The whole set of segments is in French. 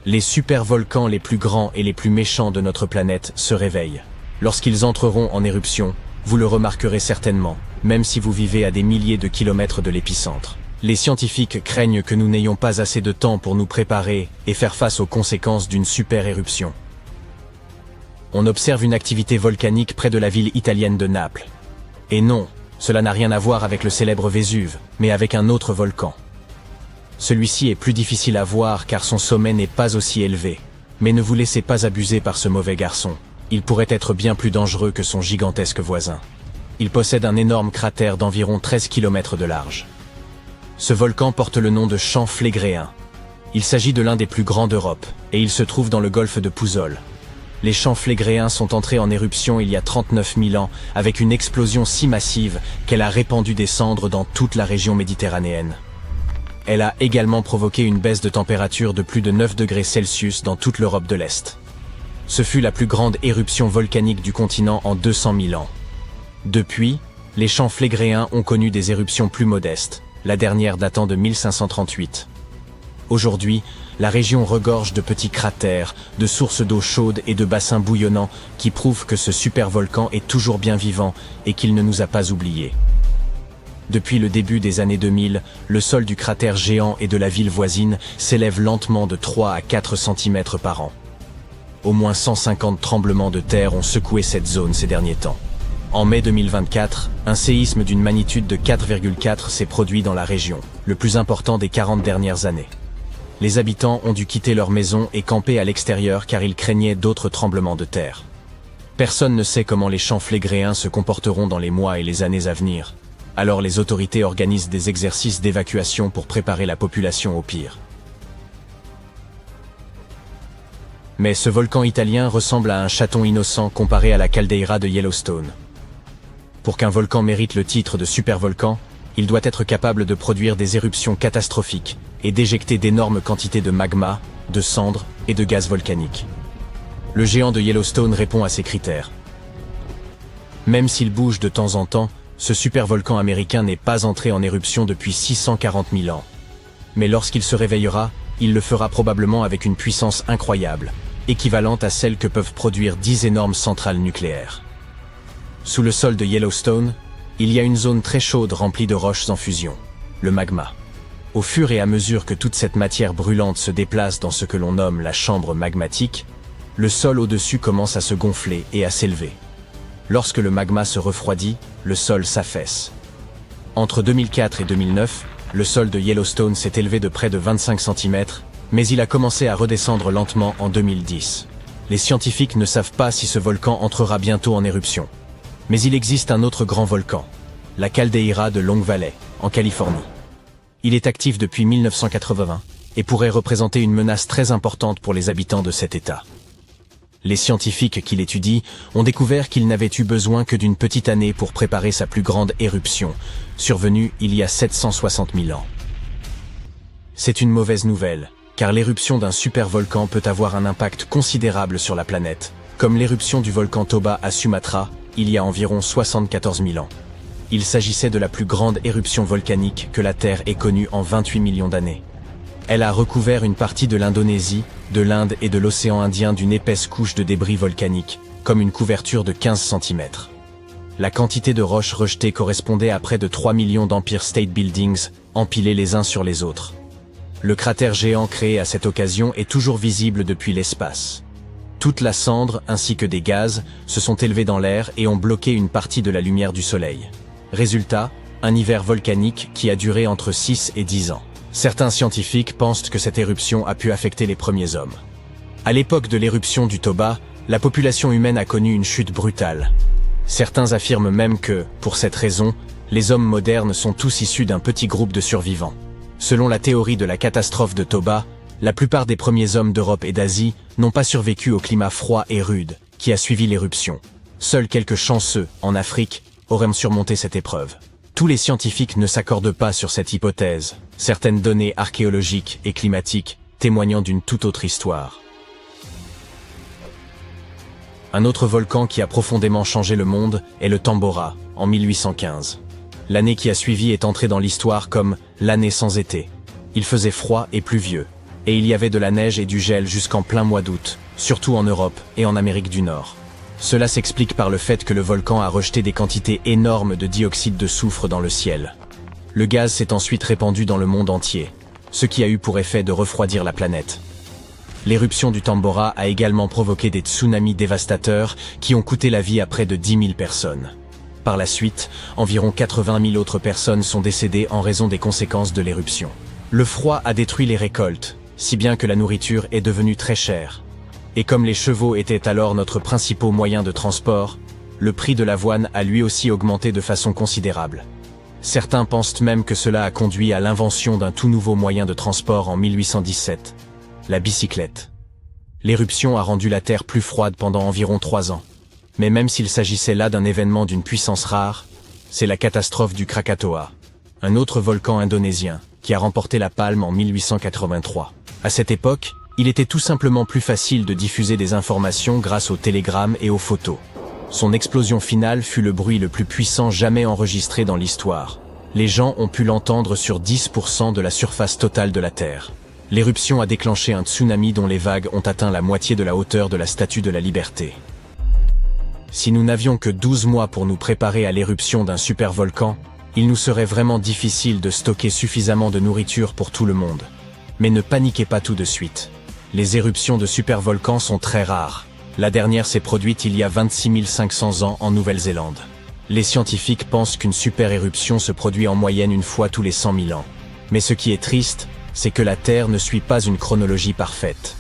Les supervolcans les plus grands et les plus méchants de notre planète se réveillent. Lorsqu'ils entreront en éruption, vous le remarquerez certainement, même si vous vivez à des milliers de kilomètres de l'épicentre. Les scientifiques craignent que nous n'ayons pas assez de temps pour nous préparer et faire face aux conséquences d'une super éruption. On observe une activité volcanique près de la ville italienne de Naples. Et non, cela n'a rien à voir avec le célèbre Vésuve, mais avec un autre volcan. Celui-ci est plus difficile à voir car son sommet n'est pas aussi élevé. Mais ne vous laissez pas abuser par ce mauvais garçon. Il pourrait être bien plus dangereux que son gigantesque voisin. Il possède un énorme cratère d'environ 13 km de large. Ce volcan porte le nom de champ Phlégréen. Il s'agit de l'un des plus grands d'Europe, et il se trouve dans le golfe de Pouzzoles. Les champs Phlégréens sont entrés en éruption il y a 39 000 ans, avec une explosion si massive qu'elle a répandu des cendres dans toute la région méditerranéenne. Elle a également provoqué une baisse de température de plus de 9 degrés Celsius dans toute l'Europe de l'Est. Ce fut la plus grande éruption volcanique du continent en 200 000 ans. Depuis, les champs Phlégréens ont connu des éruptions plus modestes, la dernière datant de 1538. Aujourd'hui, la région regorge de petits cratères, de sources d'eau chaude et de bassins bouillonnants qui prouvent que ce supervolcan est toujours bien vivant et qu'il ne nous a pas oubliés. Depuis le début des années 2000, le sol du cratère géant et de la ville voisine s'élève lentement de 3 à 4 cm par an. Au moins 150 tremblements de terre ont secoué cette zone ces derniers temps. En mai 2024, un séisme d'une magnitude de 4,4 s'est produit dans la région, le plus important des 40 dernières années. Les habitants ont dû quitter leur maison et camper à l'extérieur car ils craignaient d'autres tremblements de terre. Personne ne sait comment les champs phlégréens se comporteront dans les mois et les années à venir. Alors les autorités organisent des exercices d'évacuation pour préparer la population au pire. Mais ce volcan italien ressemble à un chaton innocent comparé à la caldeira de Yellowstone. Pour qu'un volcan mérite le titre de supervolcan, il doit être capable de produire des éruptions catastrophiques et d'éjecter d'énormes quantités de magma, de cendres et de gaz volcanique. Le géant de Yellowstone répond à ces critères. Même s'il bouge de temps en temps, ce supervolcan américain n'est pas entré en éruption depuis 640 000 ans. Mais lorsqu'il se réveillera, il le fera probablement avec une puissance incroyable, équivalente à celle que peuvent produire 10 énormes centrales nucléaires. Sous le sol de Yellowstone, il y a une zone très chaude remplie de roches en fusion, le magma. Au fur et à mesure que toute cette matière brûlante se déplace dans ce que l'on nomme la chambre magmatique, le sol au-dessus commence à se gonfler et à s'élever. Lorsque le magma se refroidit, le sol s'affaisse. Entre 2004 et 2009, le sol de Yellowstone s'est élevé de près de 25 cm, mais il a commencé à redescendre lentement en 2010. Les scientifiques ne savent pas si ce volcan entrera bientôt en éruption. Mais il existe un autre grand volcan, la caldeira de Long Valley, en Californie. Il est actif depuis 1980 et pourrait représenter une menace très importante pour les habitants de cet État. Les scientifiques qui l'étudient ont découvert qu'il n'avait eu besoin que d'une petite année pour préparer sa plus grande éruption, survenue il y a 760 000 ans. C'est une mauvaise nouvelle, car l'éruption d'un supervolcan peut avoir un impact considérable sur la planète, comme l'éruption du volcan Toba à Sumatra, il y a environ 74 000 ans. Il s'agissait de la plus grande éruption volcanique que la Terre ait connue en 28 millions d'années. Elle a recouvert une partie de l'Indonésie, de l'Inde et de l'océan Indien d'une épaisse couche de débris volcaniques, comme une couverture de 15 cm. La quantité de roches rejetées correspondait à près de 3 millions d'Empire State Buildings, empilés les uns sur les autres. Le cratère géant créé à cette occasion est toujours visible depuis l'espace. Toute la cendre ainsi que des gaz se sont élevés dans l'air et ont bloqué une partie de la lumière du soleil. Résultat, un hiver volcanique qui a duré entre 6 et 10 ans. Certains scientifiques pensent que cette éruption a pu affecter les premiers hommes. À l'époque de l'éruption du Toba, la population humaine a connu une chute brutale. Certains affirment même que, pour cette raison, les hommes modernes sont tous issus d'un petit groupe de survivants. Selon la théorie de la catastrophe de Toba, la plupart des premiers hommes d'Europe et d'Asie n'ont pas survécu au climat froid et rude qui a suivi l'éruption. Seuls quelques chanceux, en Afrique, auraient surmonté cette épreuve. Tous les scientifiques ne s'accordent pas sur cette hypothèse, certaines données archéologiques et climatiques témoignant d'une toute autre histoire. Un autre volcan qui a profondément changé le monde est le Tambora, en 1815. L'année qui a suivi est entrée dans l'histoire comme l'année sans été. Il faisait froid et pluvieux. Et il y avait de la neige et du gel jusqu'en plein mois d'août, surtout en Europe et en Amérique du Nord. Cela s'explique par le fait que le volcan a rejeté des quantités énormes de dioxyde de soufre dans le ciel. Le gaz s'est ensuite répandu dans le monde entier, ce qui a eu pour effet de refroidir la planète. L'éruption du Tambora a également provoqué des tsunamis dévastateurs qui ont coûté la vie à près de 10 000 personnes. Par la suite, environ 80 000 autres personnes sont décédées en raison des conséquences de l'éruption. Le froid a détruit les récoltes, si bien que la nourriture est devenue très chère. Et comme les chevaux étaient alors notre principal moyen de transport, le prix de l'avoine a lui aussi augmenté de façon considérable. Certains pensent même que cela a conduit à l'invention d'un tout nouveau moyen de transport en 1817, la bicyclette. L'éruption a rendu la Terre plus froide pendant environ 3 ans. Mais même s'il s'agissait là d'un événement d'une puissance rare, c'est la catastrophe du Krakatoa, un autre volcan indonésien, qui a remporté la palme en 1883. À cette époque, il était tout simplement plus facile de diffuser des informations grâce aux télégrammes et aux photos. Son explosion finale fut le bruit le plus puissant jamais enregistré dans l'histoire. Les gens ont pu l'entendre sur 10% de la surface totale de la Terre. L'éruption a déclenché un tsunami dont les vagues ont atteint la moitié de la hauteur de la Statue de la Liberté. Si nous n'avions que 12 mois pour nous préparer à l'éruption d'un supervolcan, il nous serait vraiment difficile de stocker suffisamment de nourriture pour tout le monde. Mais ne paniquez pas tout de suite. Les éruptions de supervolcans sont très rares. La dernière s'est produite il y a 26 500 ans en Nouvelle-Zélande. Les scientifiques pensent qu'une super-éruption se produit en moyenne une fois tous les 100 000 ans. Mais ce qui est triste, c'est que la Terre ne suit pas une chronologie parfaite.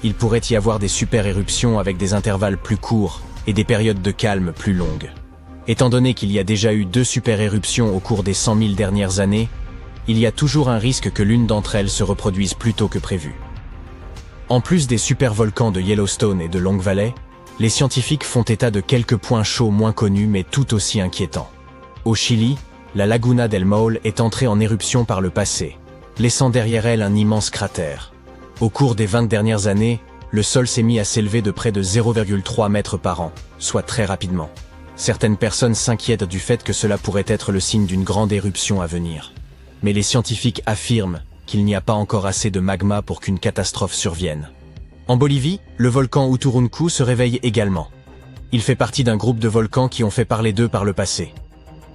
Il pourrait y avoir des super-éruptions avec des intervalles plus courts et des périodes de calme plus longues. Étant donné qu'il y a déjà eu 2 super-éruptions au cours des 100 000 dernières années, il y a toujours un risque que l'une d'entre elles se reproduise plus tôt que prévu. En plus des supervolcans de Yellowstone et de Long Valley, les scientifiques font état de quelques points chauds moins connus mais tout aussi inquiétants. Au Chili, la Laguna del Maule est entrée en éruption par le passé, laissant derrière elle un immense cratère. Au cours des 20 dernières années, le sol s'est mis à s'élever de près de 0,3 mètres par an, soit très rapidement. Certaines personnes s'inquiètent du fait que cela pourrait être le signe d'une grande éruption à venir. Mais les scientifiques affirment qu'il n'y a pas encore assez de magma pour qu'une catastrophe survienne. En Bolivie, le volcan Uturuncu se réveille également. Il fait partie d'un groupe de volcans qui ont fait parler d'eux par le passé.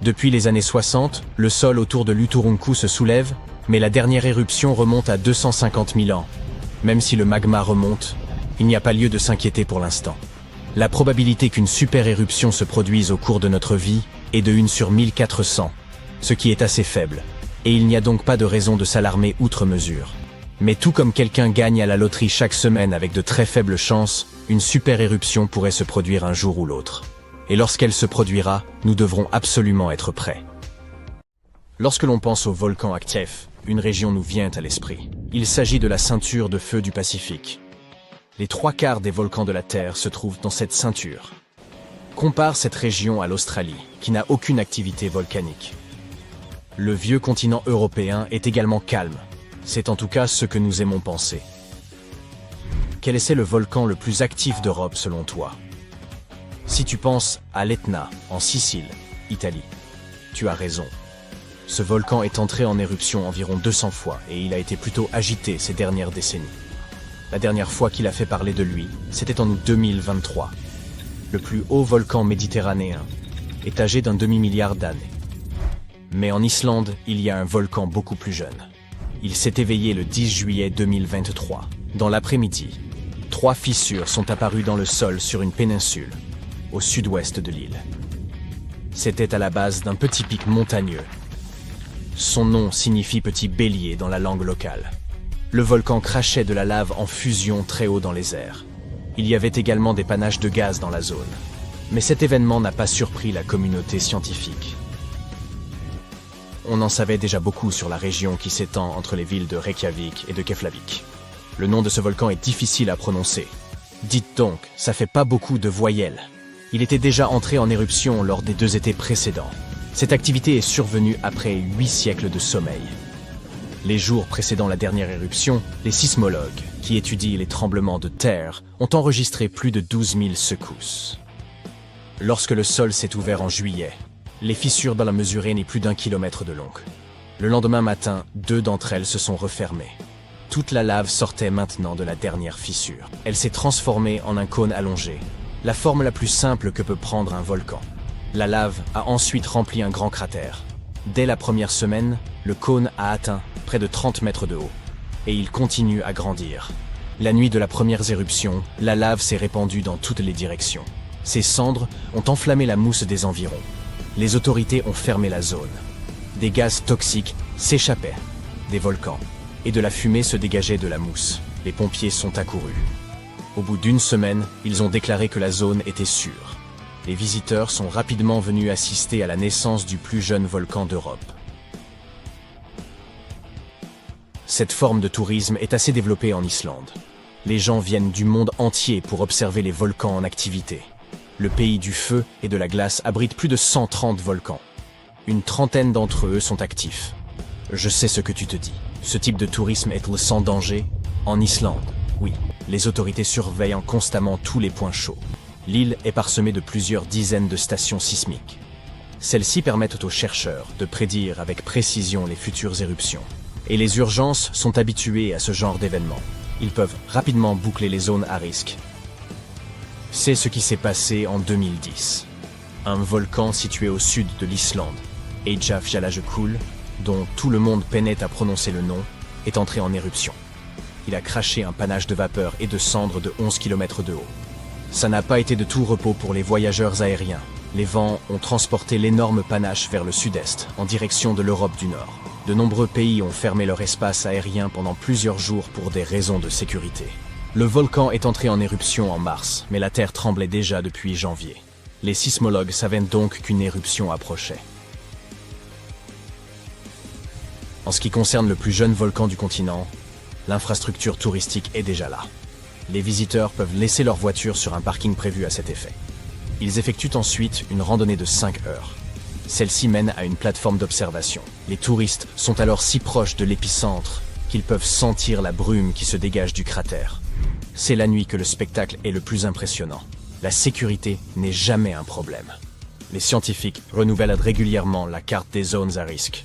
Depuis les années 60, le sol autour de l'Uturuncu se soulève, mais la dernière éruption remonte à 250 000 ans. Même si le magma remonte, il n'y a pas lieu de s'inquiéter pour l'instant. La probabilité qu'une super-éruption se produise au cours de notre vie est de 1 sur 1400, ce qui est assez faible, et il n'y a donc pas de raison de s'alarmer outre mesure. Mais tout comme quelqu'un gagne à la loterie chaque semaine avec de très faibles chances, une super-éruption pourrait se produire un jour ou l'autre. Et lorsqu'elle se produira, nous devrons absolument être prêts. Lorsque l'on pense au volcan Actief, une région nous vient à l'esprit. Il s'agit de la ceinture de feu du Pacifique. Les 3/4 des volcans de la Terre se trouvent dans cette ceinture. Compare cette région à l'Australie, qui n'a aucune activité volcanique. Le vieux continent européen est également calme. C'est en tout cas ce que nous aimons penser. Quel est le volcan le plus actif d'Europe selon toi? Si tu penses à l'Etna, en Sicile, Italie, tu as raison. Ce volcan est entré en éruption environ 200 fois et il a été plutôt agité ces dernières décennies. La dernière fois qu'il a fait parler de lui, c'était en août 2023. Le plus haut volcan méditerranéen est âgé d'un demi-milliard d'années. Mais en Islande, il y a un volcan beaucoup plus jeune. Il s'est éveillé le 10 juillet 2023. Dans l'après-midi, 3 fissures sont apparues dans le sol sur une péninsule, au sud-ouest de l'île. C'était à la base d'un petit pic montagneux. Son nom signifie petit bélier dans la langue locale. Le volcan crachait de la lave en fusion très haut dans les airs. Il y avait également des panaches de gaz dans la zone. Mais cet événement n'a pas surpris la communauté scientifique. On en savait déjà beaucoup sur la région qui s'étend entre les villes de Reykjavik et de Keflavik. Le nom de ce volcan est difficile à prononcer. Dites donc, ça fait pas beaucoup de voyelles. Il était déjà entré en éruption lors des 2 étés précédents. Cette activité est survenue après 8 siècles de sommeil. Les jours précédant la dernière éruption, les sismologues, qui étudient les tremblements de terre, ont enregistré plus de 12 000 secousses. Lorsque le sol s'est ouvert en juillet, les fissures dans la mesurée n'est plus d'1 kilomètre de long. Le lendemain matin, 2 d'entre elles se sont refermées. Toute la lave sortait maintenant de la dernière fissure. Elle s'est transformée en un cône allongé, la forme la plus simple que peut prendre un volcan. La lave a ensuite rempli un grand cratère. Dès la première semaine, le cône a atteint près de 30 mètres de haut, et il continue à grandir. La nuit de la première éruption, la lave s'est répandue dans toutes les directions. Ces cendres ont enflammé la mousse des environs. Les autorités ont fermé la zone. Des gaz toxiques s'échappaient des volcans, et de la fumée se dégageait de la mousse. Les pompiers sont accourus. Au bout d'une semaine, ils ont déclaré que la zone était sûre. Les visiteurs sont rapidement venus assister à la naissance du plus jeune volcan d'Europe. Cette forme de tourisme est assez développée en Islande. Les gens viennent du monde entier pour observer les volcans en activité. Le pays du feu et de la glace abrite plus de 130 volcans. Une trentaine d'entre eux sont actifs. Je sais ce que tu te dis. Ce type de tourisme est-il sans danger? En Islande, oui. Les autorités surveillent constamment tous les points chauds. L'île est parsemée de plusieurs dizaines de stations sismiques. Celles-ci permettent aux chercheurs de prédire avec précision les futures éruptions. Et les urgences sont habituées à ce genre d'événements. Ils peuvent rapidement boucler les zones à risque. C'est ce qui s'est passé en 2010. Un volcan situé au sud de l'Islande, Eyjafjallajökull, dont tout le monde peinait à prononcer le nom, est entré en éruption. Il a craché un panache de vapeur et de cendres de 11 km de haut. Ça n'a pas été de tout repos pour les voyageurs aériens. Les vents ont transporté l'énorme panache vers le sud-est, en direction de l'Europe du Nord. De nombreux pays ont fermé leur espace aérien pendant plusieurs jours pour des raisons de sécurité. Le volcan est entré en éruption en mars, mais la Terre tremblait déjà depuis janvier. Les sismologues savaient donc qu'une éruption approchait. En ce qui concerne le plus jeune volcan du continent, l'infrastructure touristique est déjà là. Les visiteurs peuvent laisser leur voiture sur un parking prévu à cet effet. Ils effectuent ensuite une randonnée de 5 heures. Celle-ci mène à une plateforme d'observation. Les touristes sont alors si proches de l'épicentre qu'ils peuvent sentir la brume qui se dégage du cratère. C'est la nuit que le spectacle est le plus impressionnant. La sécurité n'est jamais un problème. Les scientifiques renouvellent régulièrement la carte des zones à risque.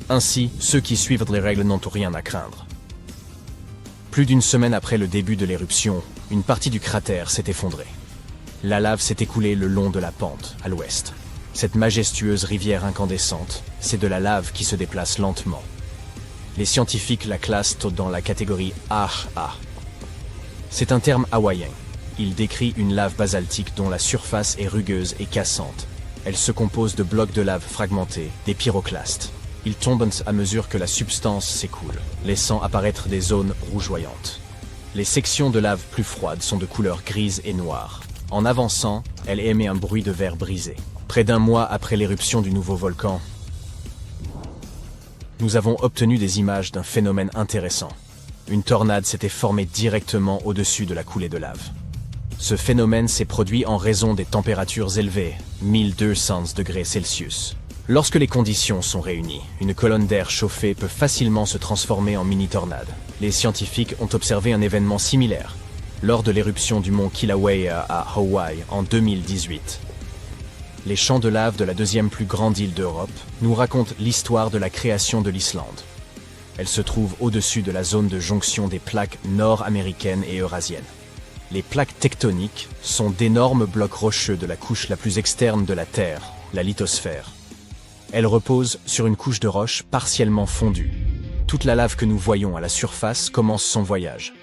Ainsi, ceux qui suivent les règles n'ont rien à craindre. Plus d'une semaine après le début de l'éruption, une partie du cratère s'est effondrée. La lave s'est écoulée le long de la pente, à l'ouest. Cette majestueuse rivière incandescente, c'est de la lave qui se déplace lentement. Les scientifiques la classent dans la catégorie AHA. C'est un terme hawaïen. Il décrit une lave basaltique dont la surface est rugueuse et cassante. Elle se compose de blocs de lave fragmentés, des pyroclastes. Ils tombent à mesure que la substance s'écoule, laissant apparaître des zones rougeoyantes. Les sections de lave plus froides sont de couleur grise et noire. En avançant, elle émet un bruit de verre brisé. Près d'un mois après l'éruption du nouveau volcan, nous avons obtenu des images d'un phénomène intéressant. Une tornade s'était formée directement au-dessus de la coulée de lave. Ce phénomène s'est produit en raison des températures élevées, 1200 degrés Celsius. Lorsque les conditions sont réunies, une colonne d'air chauffée peut facilement se transformer en mini-tornade. Les scientifiques ont observé un événement similaire lors de l'éruption du mont Kilauea à Hawaï en 2018. Les champs de lave de la deuxième plus grande île d'Europe nous racontent l'histoire de la création de l'Islande. Elle se trouve au-dessus de la zone de jonction des plaques nord-américaines et eurasiennes. Les plaques tectoniques sont d'énormes blocs rocheux de la couche la plus externe de la Terre, la lithosphère. Elle repose sur une couche de roche partiellement fondue. Toute la lave que nous voyons à la surface commence son voyage.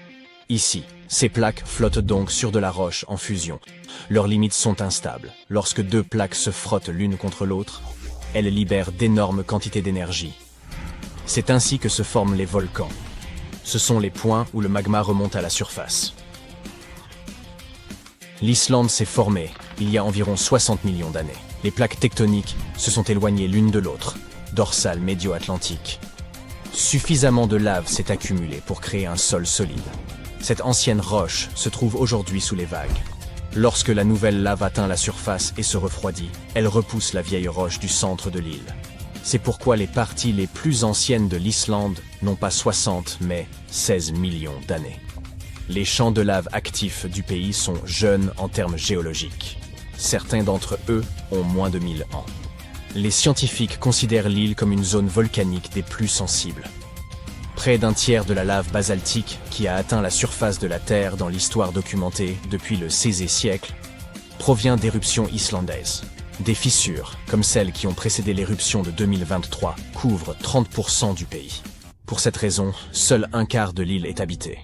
Ici, ces plaques flottent donc sur de la roche en fusion. Leurs limites sont instables. Lorsque deux plaques se frottent l'une contre l'autre, elles libèrent d'énormes quantités d'énergie. C'est ainsi que se forment les volcans. Ce sont les points où le magma remonte à la surface. L'Islande s'est formée il y a environ 60 millions d'années. Les plaques tectoniques se sont éloignées l'une de l'autre, dorsale médio-atlantique. Suffisamment de lave s'est accumulée pour créer un sol solide. Cette ancienne roche se trouve aujourd'hui sous les vagues. Lorsque la nouvelle lave atteint la surface et se refroidit, elle repousse la vieille roche du centre de l'île. C'est pourquoi les parties les plus anciennes de l'Islande n'ont pas 60 mais 16 millions d'années. Les champs de lave actifs du pays sont jeunes en termes géologiques. Certains d'entre eux ont moins de 1000 ans. Les scientifiques considèrent l'île comme une zone volcanique des plus sensibles. Près d'un tiers de la lave basaltique qui a atteint la surface de la Terre dans l'histoire documentée depuis le XVIe siècle provient d'éruptions islandaises. Des fissures, comme celles qui ont précédé l'éruption de 2023, couvrent 30% du pays. Pour cette raison, seul un quart de l'île est habité.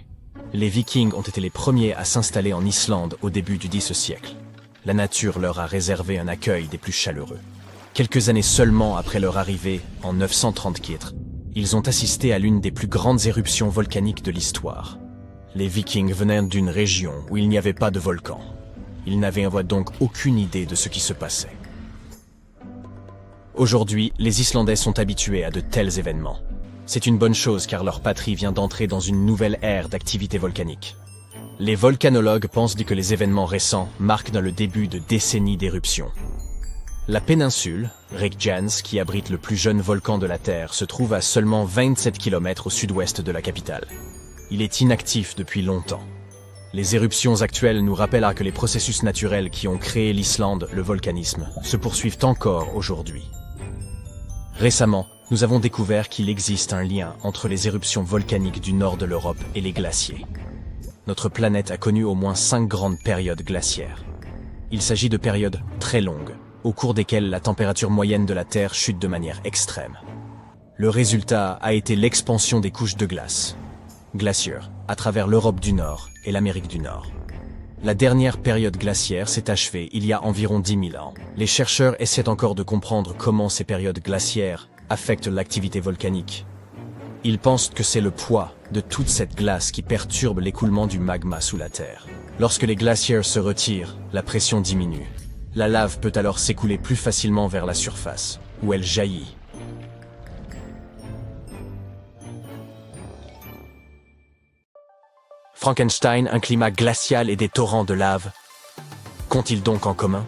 Les Vikings ont été les premiers à s'installer en Islande au début du Xe siècle. La nature leur a réservé un accueil des plus chaleureux. Quelques années seulement après leur arrivée, en 934, ils ont assisté à l'une des plus grandes éruptions volcaniques de l'histoire. Les Vikings venaient d'une région où il n'y avait pas de volcan. Ils n'avaient donc aucune idée de ce qui se passait. Aujourd'hui, les Islandais sont habitués à de tels événements. C'est une bonne chose car leur patrie vient d'entrer dans une nouvelle ère d'activité volcanique. Les volcanologues pensent que les événements récents marquent dans le début de décennies d'éruptions. La péninsule, Reykjanes, qui abrite le plus jeune volcan de la Terre, se trouve à seulement 27 km au sud-ouest de la capitale. Il est inactif depuis longtemps. Les éruptions actuelles nous rappellent que les processus naturels qui ont créé l'Islande, le volcanisme, se poursuivent encore aujourd'hui. Récemment, nous avons découvert qu'il existe un lien entre les éruptions volcaniques du nord de l'Europe et les glaciers. Notre planète a connu au moins 5 grandes périodes glaciaires. Il s'agit de périodes très longues, au cours desquelles la température moyenne de la Terre chute de manière extrême. Le résultat a été l'expansion des couches de glace, glaciaires, à travers l'Europe du Nord et l'Amérique du Nord. La dernière période glaciaire s'est achevée il y a environ 10 000 ans. Les chercheurs essaient encore de comprendre comment ces périodes glaciaires affectent l'activité volcanique. Ils pensent que c'est le poids de toute cette glace qui perturbe l'écoulement du magma sous la Terre. Lorsque les glaciers se retirent, la pression diminue. La lave peut alors s'écouler plus facilement vers la surface, où elle jaillit. Frankenstein, un climat glacial et des torrents de lave, qu'ont-ils donc en commun?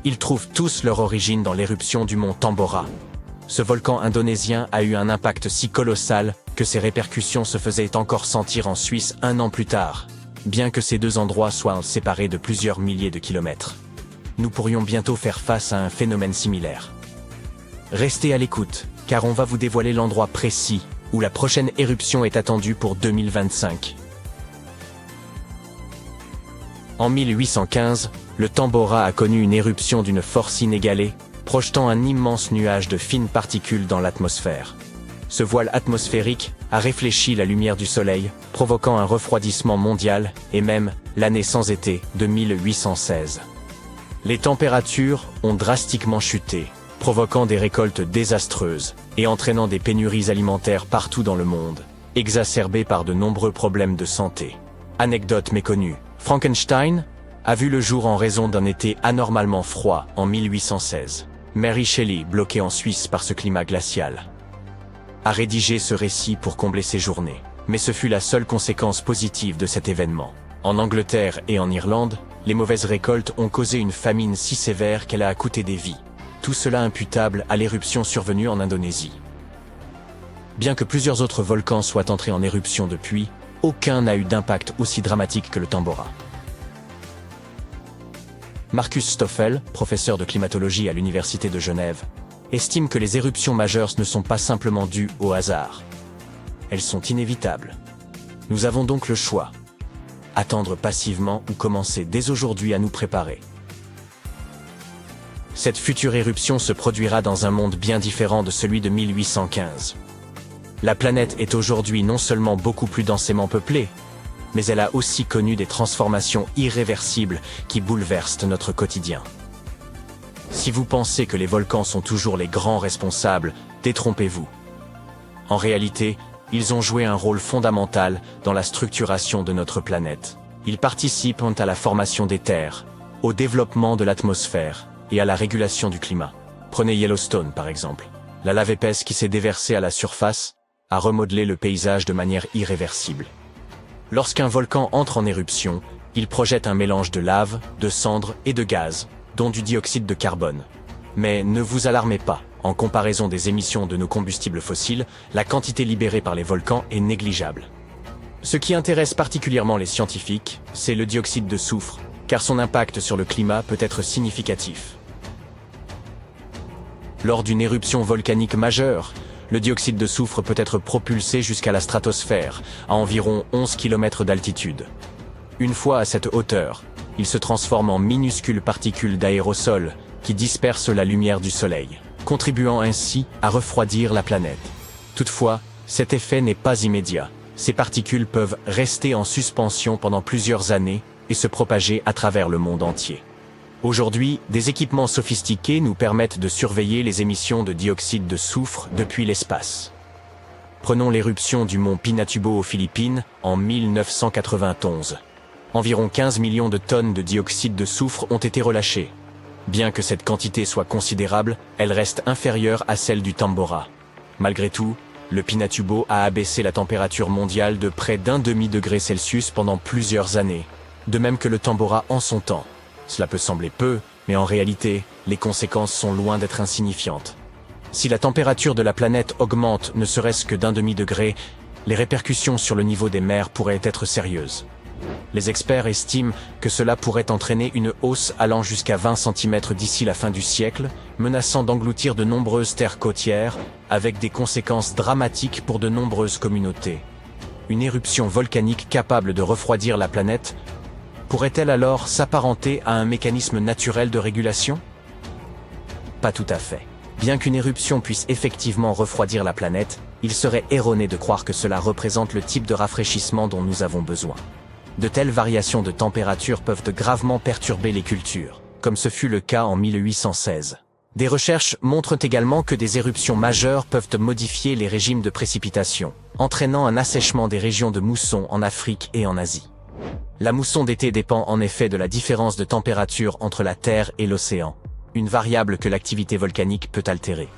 Ils trouvent tous leur origine dans l'éruption du mont Tambora. Ce volcan indonésien a eu un impact si colossal que ses répercussions se faisaient encore sentir en Suisse 1 an plus tard, bien que ces deux endroits soient séparés de plusieurs milliers de kilomètres. Nous pourrions bientôt faire face à un phénomène similaire. Restez à l'écoute, car on va vous dévoiler l'endroit précis où la prochaine éruption est attendue pour 2025. En 1815, le Tambora a connu une éruption d'une force inégalée, projetant un immense nuage de fines particules dans l'atmosphère. Ce voile atmosphérique a réfléchi la lumière du Soleil, provoquant un refroidissement mondial et même l'année sans été de 1816. Les températures ont drastiquement chuté, provoquant des récoltes désastreuses et entraînant des pénuries alimentaires partout dans le monde, exacerbées par de nombreux problèmes de santé. Anecdote méconnue, Frankenstein a vu le jour en raison d'un été anormalement froid en 1816. Mary Shelley, bloquée en Suisse par ce climat glacial, a rédigé ce récit pour combler ses journées. Mais ce fut la seule conséquence positive de cet événement. En Angleterre et en Irlande, les mauvaises récoltes ont causé une famine si sévère qu'elle a coûté des vies. Tout cela imputable à l'éruption survenue en Indonésie. Bien que plusieurs autres volcans soient entrés en éruption depuis, aucun n'a eu d'impact aussi dramatique que le Tambora. Markus Stoffel, professeur de climatologie à l'Université de Genève, estime que les éruptions majeures ne sont pas simplement dues au hasard. Elles sont inévitables. Nous avons donc le choix. Attendre passivement ou commencer dès aujourd'hui à nous préparer. Cette future éruption se produira dans un monde bien différent de celui de 1815. La planète est aujourd'hui non seulement beaucoup plus densément peuplée, mais elle a aussi connu des transformations irréversibles qui bouleversent notre quotidien. Si vous pensez que les volcans sont toujours les grands responsables, détrompez-vous. En réalité, ils ont joué un rôle fondamental dans la structuration de notre planète. Ils participent à la formation des terres, au développement de l'atmosphère et à la régulation du climat. Prenez Yellowstone par exemple. La lave épaisse qui s'est déversée à la surface a remodelé le paysage de manière irréversible. Lorsqu'un volcan entre en éruption, il projette un mélange de lave, de cendres et de gaz, dont du dioxyde de carbone. Mais ne vous alarmez pas, en comparaison des émissions de nos combustibles fossiles, la quantité libérée par les volcans est négligeable. Ce qui intéresse particulièrement les scientifiques, c'est le dioxyde de soufre, car son impact sur le climat peut être significatif. Lors d'une éruption volcanique majeure, le dioxyde de soufre peut être propulsé jusqu'à la stratosphère, à environ 11 km d'altitude. Une fois à cette hauteur, il se transforme en minuscules particules d'aérosol qui dispersent la lumière du Soleil, contribuant ainsi à refroidir la planète. Toutefois, cet effet n'est pas immédiat. Ces particules peuvent rester en suspension pendant plusieurs années et se propager à travers le monde entier. Aujourd'hui, des équipements sophistiqués nous permettent de surveiller les émissions de dioxyde de soufre depuis l'espace. Prenons l'éruption du mont Pinatubo aux Philippines en 1991. Environ 15 millions de tonnes de dioxyde de soufre ont été relâchées. Bien que cette quantité soit considérable, elle reste inférieure à celle du Tambora. Malgré tout, le Pinatubo a abaissé la température mondiale de près d'un demi-degré Celsius pendant plusieurs années, de même que le Tambora en son temps. Cela peut sembler peu, mais en réalité, les conséquences sont loin d'être insignifiantes. Si la température de la planète augmente ne serait-ce que d'un demi-degré, les répercussions sur le niveau des mers pourraient être sérieuses. Les experts estiment que cela pourrait entraîner une hausse allant jusqu'à 20 cm d'ici la fin du siècle, menaçant d'engloutir de nombreuses terres côtières, avec des conséquences dramatiques pour de nombreuses communautés. Une éruption volcanique capable de refroidir la planète pourrait-elle alors s'apparenter à un mécanisme naturel de régulation? Pas tout à fait. Bien qu'une éruption puisse effectivement refroidir la planète, il serait erroné de croire que cela représente le type de rafraîchissement dont nous avons besoin. De telles variations de température peuvent gravement perturber les cultures, comme ce fut le cas en 1816. Des recherches montrent également que des éruptions majeures peuvent modifier les régimes de précipitation, entraînant un assèchement des régions de mousson en Afrique et en Asie. La mousson d'été dépend en effet de la différence de température entre la Terre et l'océan, une variable que l'activité volcanique peut altérer.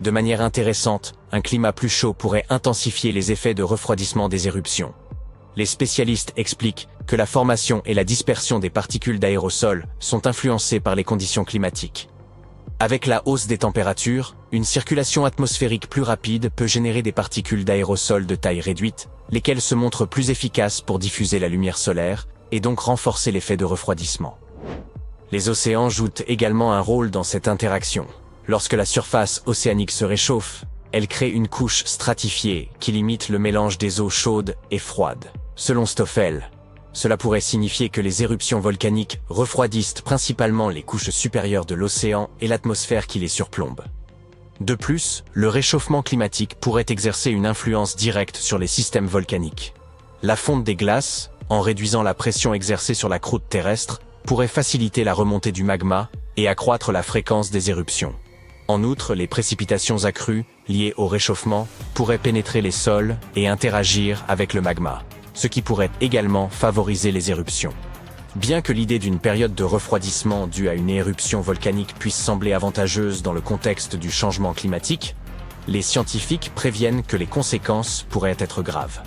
De manière intéressante, un climat plus chaud pourrait intensifier les effets de refroidissement des éruptions. Les spécialistes expliquent que la formation et la dispersion des particules d'aérosol sont influencées par les conditions climatiques. Avec la hausse des températures, une circulation atmosphérique plus rapide peut générer des particules d'aérosol de taille réduite, lesquelles se montrent plus efficaces pour diffuser la lumière solaire et donc renforcer l'effet de refroidissement. Les océans jouent également un rôle dans cette interaction. Lorsque la surface océanique se réchauffe, elle crée une couche stratifiée qui limite le mélange des eaux chaudes et froides. Selon Stoffel, cela pourrait signifier que les éruptions volcaniques refroidissent principalement les couches supérieures de l'océan et l'atmosphère qui les surplombe. De plus, le réchauffement climatique pourrait exercer une influence directe sur les systèmes volcaniques. La fonte des glaces, en réduisant la pression exercée sur la croûte terrestre, pourrait faciliter la remontée du magma et accroître la fréquence des éruptions. En outre, les précipitations accrues, liées au réchauffement, pourraient pénétrer les sols et interagir avec le magma, ce qui pourrait également favoriser les éruptions. Bien que l'idée d'une période de refroidissement due à une éruption volcanique puisse sembler avantageuse dans le contexte du changement climatique, les scientifiques préviennent que les conséquences pourraient être graves.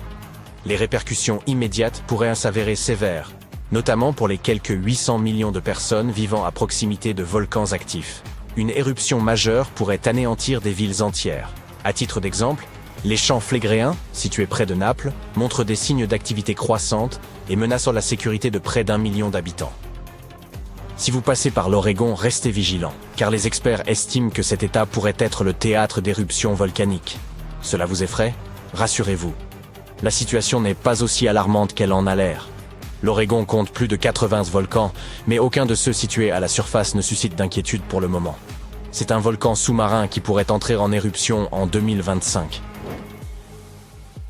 Les répercussions immédiates pourraient s'avérer sévères, notamment pour les quelques 800 millions de personnes vivant à proximité de volcans actifs. Une éruption majeure pourrait anéantir des villes entières. À titre d'exemple, les champs flégréens, situés près de Naples, montrent des signes d'activité croissante et menaçant la sécurité de près d'1 million d'habitants. Si vous passez par l'Oregon, restez vigilants, car les experts estiment que cet État pourrait être le théâtre d'éruptions volcaniques. Cela vous effraie? Rassurez-vous. La situation n'est pas aussi alarmante qu'elle en a l'air. L'Oregon compte plus de 80 volcans, mais aucun de ceux situés à la surface ne suscite d'inquiétude pour le moment. C'est un volcan sous-marin qui pourrait entrer en éruption en 2025.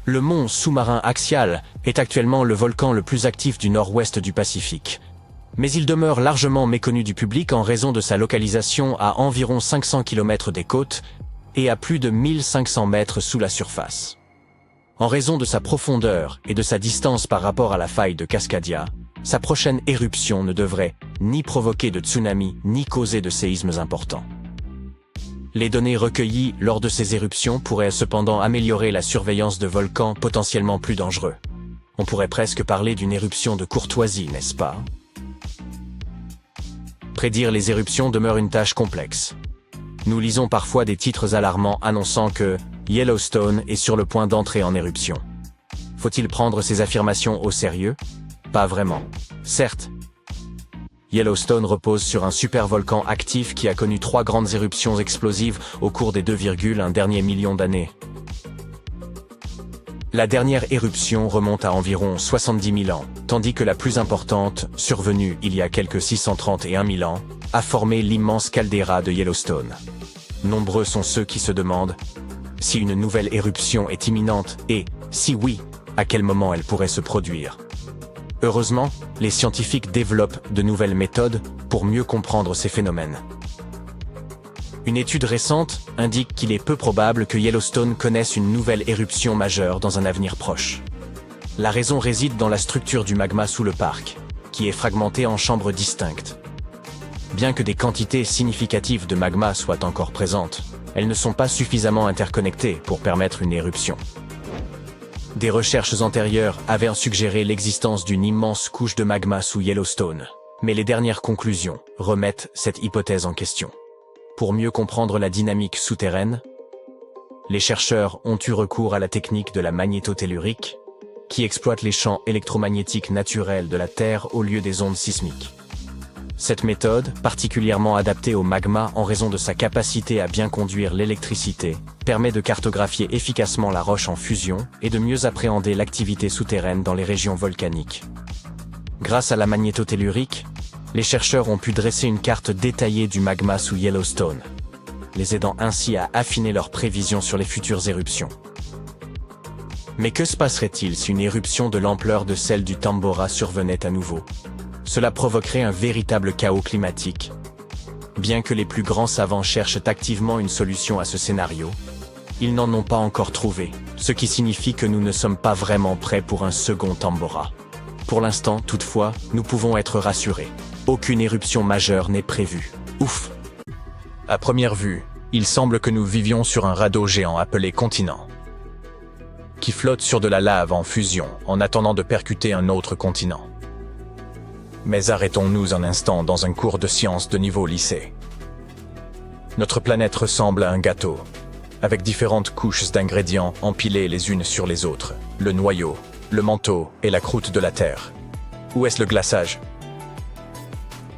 Le mont sous-marin Axial est actuellement le volcan le plus actif du nord-ouest du Pacifique. Mais il demeure largement méconnu du public en raison de sa localisation à environ 500 km des côtes et à plus de 1500 mètres sous la surface. En raison de sa profondeur et de sa distance par rapport à la faille de Cascadia, sa prochaine éruption ne devrait ni provoquer de tsunami ni causer de séismes importants. Les données recueillies lors de ces éruptions pourraient cependant améliorer la surveillance de volcans potentiellement plus dangereux. On pourrait presque parler d'une éruption de courtoisie, n'est-ce pas? Prédire les éruptions demeure une tâche complexe. Nous lisons parfois des titres alarmants annonçant que Yellowstone est sur le point d'entrer en éruption. Faut-il prendre ces affirmations au sérieux? Pas vraiment. Certes, Yellowstone repose sur un supervolcan actif qui a connu 3 grandes éruptions explosives au cours des 2,1 derniers millions d'années. La dernière éruption remonte à environ 70 000 ans, tandis que la plus importante, survenue il y a quelques 631 000 ans, a formé l'immense caldeira de Yellowstone. Nombreux sont ceux qui se demandent si une nouvelle éruption est imminente et, si oui, à quel moment elle pourrait se produire. Heureusement, les scientifiques développent de nouvelles méthodes pour mieux comprendre ces phénomènes. Une étude récente indique qu'il est peu probable que Yellowstone connaisse une nouvelle éruption majeure dans un avenir proche. La raison réside dans la structure du magma sous le parc, qui est fragmenté en chambres distinctes. Bien que des quantités significatives de magma soient encore présentes, elles ne sont pas suffisamment interconnectées pour permettre une éruption. Des recherches antérieures avaient suggéré l'existence d'une immense couche de magma sous Yellowstone, mais les dernières conclusions remettent cette hypothèse en question. Pour mieux comprendre la dynamique souterraine, les chercheurs ont eu recours à la technique de la magnétotellurique, qui exploite les champs électromagnétiques naturels de la Terre au lieu des ondes sismiques. Cette méthode, particulièrement adaptée au magma en raison de sa capacité à bien conduire l'électricité, permet de cartographier efficacement la roche en fusion et de mieux appréhender l'activité souterraine dans les régions volcaniques. Grâce à la magnétotellurique, les chercheurs ont pu dresser une carte détaillée du magma sous Yellowstone, les aidant ainsi à affiner leurs prévisions sur les futures éruptions. Mais que se passerait-il si une éruption de l'ampleur de celle du Tambora survenait à nouveau? Cela provoquerait un véritable chaos climatique. Bien que les plus grands savants cherchent activement une solution à ce scénario, ils n'en ont pas encore trouvé, ce qui signifie que nous ne sommes pas vraiment prêts pour un second Tambora. Pour l'instant, toutefois, nous pouvons être rassurés. Aucune éruption majeure n'est prévue. Ouf! À première vue, il semble que nous vivions sur un radeau géant appelé continent, qui flotte sur de la lave en fusion en attendant de percuter un autre continent. Mais arrêtons-nous un instant dans un cours de sciences de niveau lycée. Notre planète ressemble à un gâteau, avec différentes couches d'ingrédients empilées les unes sur les autres, le noyau, le manteau et la croûte de la Terre. Où est-ce le glaçage?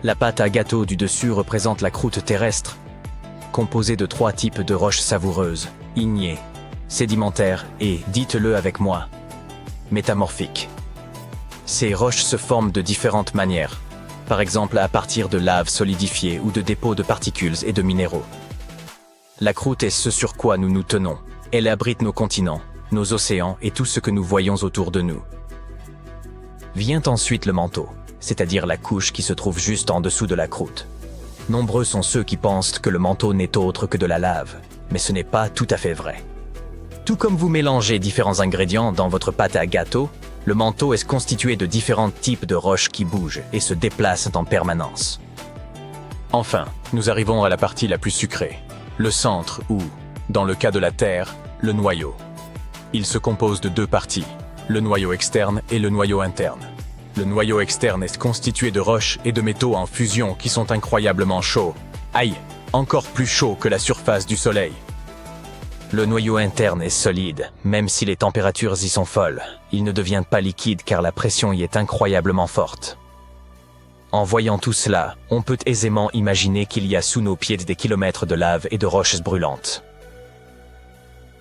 La pâte à gâteau du dessus représente la croûte terrestre, composée de 3 types de roches savoureuses, ignées, sédimentaires et, dites-le avec moi, métamorphiques. Ces roches se forment de différentes manières, par exemple à partir de lave solidifiée ou de dépôts de particules et de minéraux. La croûte est ce sur quoi nous nous tenons. Elle abrite nos continents, nos océans et tout ce que nous voyons autour de nous. Vient ensuite le manteau, c'est-à-dire la couche qui se trouve juste en dessous de la croûte. Nombreux sont ceux qui pensent que le manteau n'est autre que de la lave, mais ce n'est pas tout à fait vrai. Tout comme vous mélangez différents ingrédients dans votre pâte à gâteau, le manteau est constitué de différents types de roches qui bougent et se déplacent en permanence. Enfin, nous arrivons à la partie la plus sucrée, le centre ou, dans le cas de la Terre, le noyau. Il se compose de 2 parties, le noyau externe et le noyau interne. Le noyau externe est constitué de roches et de métaux en fusion qui sont incroyablement chauds. Aïe, encore plus chauds que la surface du Soleil. Le noyau interne est solide, même si les températures y sont folles. Il ne devient pas liquide car la pression y est incroyablement forte. En voyant tout cela, on peut aisément imaginer qu'il y a sous nos pieds des kilomètres de lave et de roches brûlantes.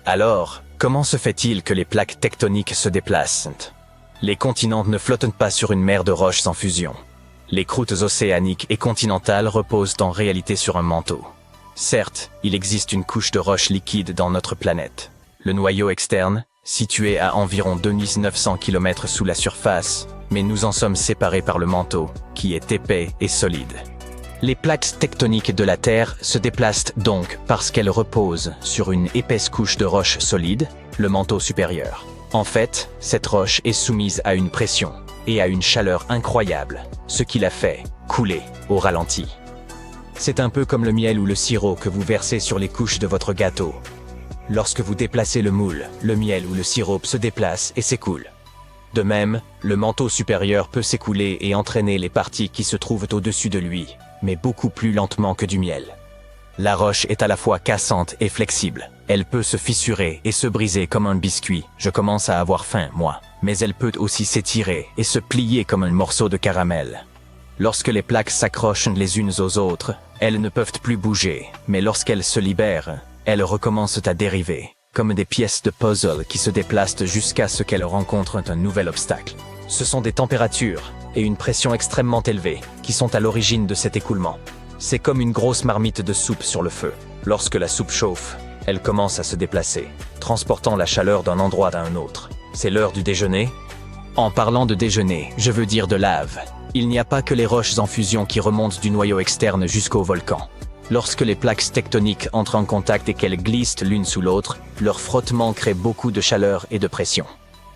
Alors, comment se fait-il que les plaques tectoniques se déplacent? Les continents ne flottent pas sur une mer de roches sans fusion. Les croûtes océaniques et continentales reposent en réalité sur un manteau. Certes, il existe une couche de roches liquides dans notre planète. Le noyau externe, situé à environ 2900 km sous la surface, mais nous en sommes séparés par le manteau, qui est épais et solide. Les plaques tectoniques de la Terre se déplacent donc parce qu'elles reposent sur une épaisse couche de roches solides, le manteau supérieur. En fait, cette roche est soumise à une pression et à une chaleur incroyable, ce qui la fait couler au ralenti. C'est un peu comme le miel ou le sirop que vous versez sur les couches de votre gâteau. Lorsque vous déplacez le moule, le miel ou le sirop se déplace et s'écoule. De même, le manteau supérieur peut s'écouler et entraîner les parties qui se trouvent au-dessus de lui, mais beaucoup plus lentement que du miel. La roche est à la fois cassante et flexible. Elle peut se fissurer et se briser comme un biscuit. Je commence à avoir faim, moi. Mais elle peut aussi s'étirer et se plier comme un morceau de caramel. Lorsque les plaques s'accrochent les unes aux autres, elles ne peuvent plus bouger, mais lorsqu'elles se libèrent, elles recommencent à dériver, comme des pièces de puzzle qui se déplacent jusqu'à ce qu'elles rencontrent un nouvel obstacle. Ce sont des températures et une pression extrêmement élevées qui sont à l'origine de cet écoulement. C'est comme une grosse marmite de soupe sur le feu. Lorsque la soupe chauffe, elle commence à se déplacer, transportant la chaleur d'un endroit à un autre. C'est l'heure du déjeuner. En parlant de déjeuner, je veux dire de lave. Il n'y a pas que les roches en fusion qui remontent du noyau externe jusqu'au volcan. Lorsque les plaques tectoniques entrent en contact et qu'elles glissent l'une sous l'autre, leur frottement crée beaucoup de chaleur et de pression.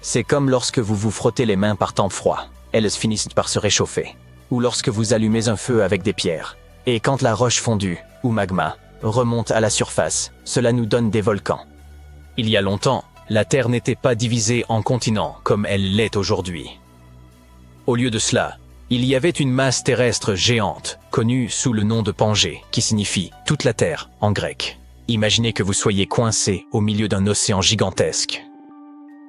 C'est comme lorsque vous vous frottez les mains par temps froid. Elles finissent par se réchauffer. Ou lorsque vous allumez un feu avec des pierres. Et quand la roche fondue, ou magma, remonte à la surface, cela nous donne des volcans. Il y a longtemps, la Terre n'était pas divisée en continents comme elle l'est aujourd'hui. Au lieu de cela, il y avait une masse terrestre géante, connue sous le nom de Pangée, qui signifie « toute la Terre » en grec. Imaginez que vous soyez coincé au milieu d'un océan gigantesque.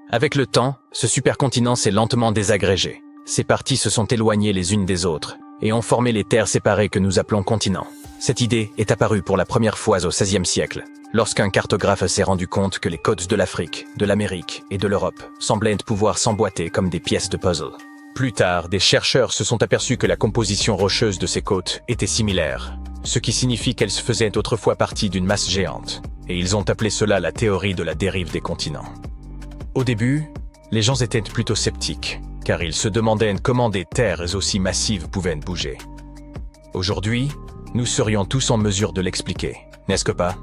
Avec le temps, ce supercontinent s'est lentement désagrégé. Ses parties se sont éloignées les unes des autres et ont formé les terres séparées que nous appelons continents. Cette idée est apparue pour la première fois au XVIe siècle, lorsqu'un cartographe s'est rendu compte que les côtes de l'Afrique, de l'Amérique et de l'Europe semblaient pouvoir s'emboîter comme des pièces de puzzle. Plus tard, des chercheurs se sont aperçus que la composition rocheuse de ces côtes était similaire, ce qui signifie qu'elles faisaient autrefois partie d'une masse géante, et ils ont appelé cela la théorie de la dérive des continents. Au début, les gens étaient plutôt sceptiques, car ils se demandaient comment des terres aussi massives pouvaient bouger. Aujourd'hui, nous serions tous en mesure de l'expliquer, n'est-ce que pas?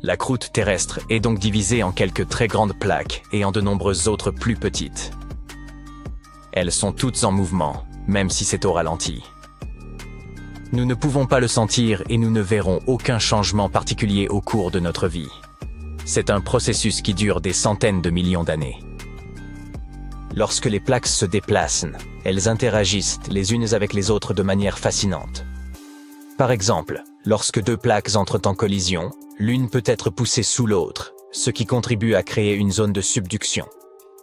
La croûte terrestre est donc divisée en quelques très grandes plaques et en de nombreuses autres plus petites. Elles sont toutes en mouvement, même si c'est au ralenti. Nous ne pouvons pas le sentir et nous ne verrons aucun changement particulier au cours de notre vie. C'est un processus qui dure des centaines de millions d'années. Lorsque les plaques se déplacent, elles interagissent les unes avec les autres de manière fascinante. Par exemple, lorsque deux plaques entrent en collision, l'une peut être poussée sous l'autre, ce qui contribue à créer une zone de subduction.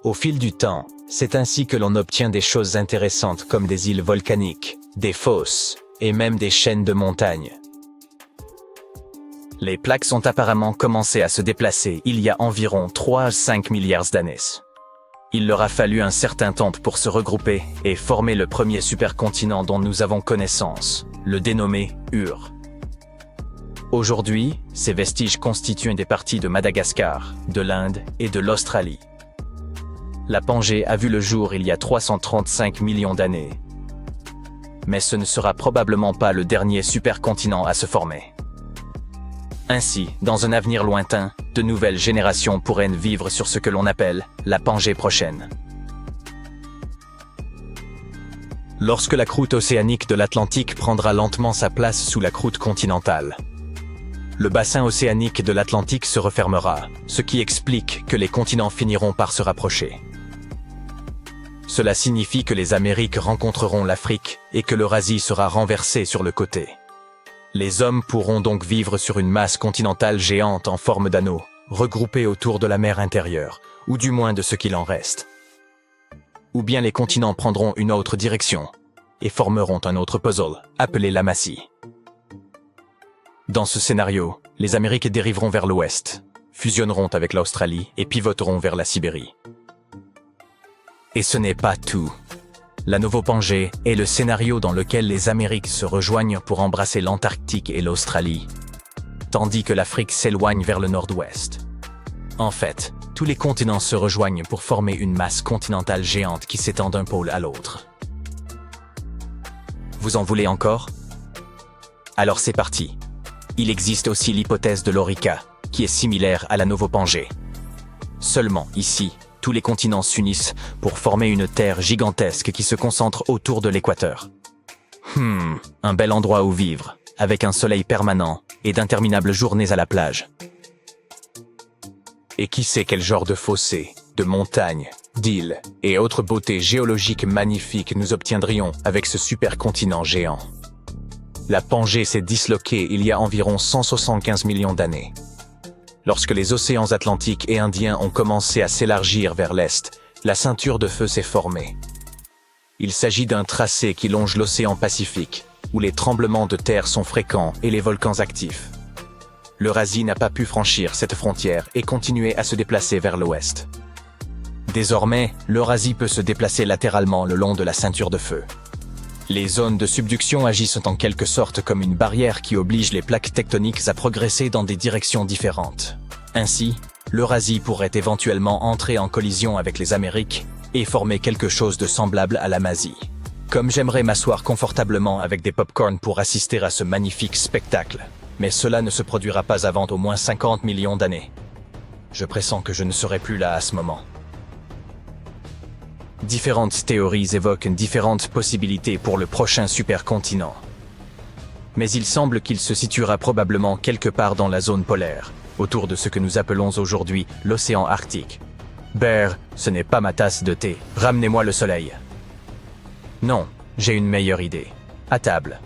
Au fil du temps, c'est ainsi que l'on obtient des choses intéressantes comme des îles volcaniques, des fosses et même des chaînes de montagnes. Les plaques ont apparemment commencé à se déplacer il y a environ 3 à 5 milliards d'années. Il leur a fallu un certain temps pour se regrouper et former le premier supercontinent dont nous avons connaissance, le dénommé Ur. Aujourd'hui, ces vestiges constituent des parties de Madagascar, de l'Inde et de l'Australie. La Pangée a vu le jour il y a 335 millions d'années. Mais ce ne sera probablement pas le dernier supercontinent à se former. Ainsi, dans un avenir lointain, de nouvelles générations pourraient vivre sur ce que l'on appelle la Pangée prochaine. Lorsque la croûte océanique de l'Atlantique prendra lentement sa place sous la croûte continentale, le bassin océanique de l'Atlantique se refermera, ce qui explique que les continents finiront par se rapprocher. Cela signifie que les Amériques rencontreront l'Afrique et que l'Eurasie sera renversée sur le côté. Les hommes pourront donc vivre sur une masse continentale géante en forme d'anneau, regroupée autour de la mer intérieure, ou du moins de ce qu'il en reste. Ou bien les continents prendront une autre direction et formeront un autre puzzle, appelé l'amassis. Dans ce scénario, les Amériques dériveront vers l'ouest, fusionneront avec l'Australie et pivoteront vers la Sibérie. Et ce n'est pas tout. La Novo-Pangée est le scénario dans lequel les Amériques se rejoignent pour embrasser l'Antarctique et l'Australie, tandis que l'Afrique s'éloigne vers le nord-ouest. En fait, tous les continents se rejoignent pour former une masse continentale géante qui s'étend d'un pôle à l'autre. Vous en voulez encore? Alors c'est parti. Il existe aussi l'hypothèse de l'Orica, qui est similaire à la Novo-Pangée. Seulement, ici, tous les continents s'unissent pour former une terre gigantesque qui se concentre autour de l'équateur. Un bel endroit où vivre, avec un soleil permanent et d'interminables journées à la plage. Et qui sait quel genre de fossés, de montagnes, d'îles et autres beautés géologiques magnifiques nous obtiendrions avec ce supercontinent géant. La Pangée s'est disloquée il y a environ 175 millions d'années. Lorsque les océans Atlantiques et Indiens ont commencé à s'élargir vers l'est, la ceinture de feu s'est formée. Il s'agit d'un tracé qui longe l'océan Pacifique, où les tremblements de terre sont fréquents et les volcans actifs. L'Eurasie n'a pas pu franchir cette frontière et continuer à se déplacer vers l'ouest. Désormais, l'Eurasie peut se déplacer latéralement le long de la ceinture de feu. Les zones de subduction agissent en quelque sorte comme une barrière qui oblige les plaques tectoniques à progresser dans des directions différentes. Ainsi, l'Eurasie pourrait éventuellement entrer en collision avec les Amériques et former quelque chose de semblable à l'Amazie. Comme j'aimerais m'asseoir confortablement avec des pop-corn pour assister à ce magnifique spectacle, mais cela ne se produira pas avant au moins 50 millions d'années. Je pressens que je ne serai plus là à ce moment. Différentes théories évoquent différentes possibilités pour le prochain supercontinent. Mais il semble qu'il se situera probablement quelque part dans la zone polaire, autour de ce que nous appelons aujourd'hui l'océan Arctique. Bear, ce n'est pas ma tasse de thé. Ramenez-moi le soleil. Non, j'ai une meilleure idée. À table.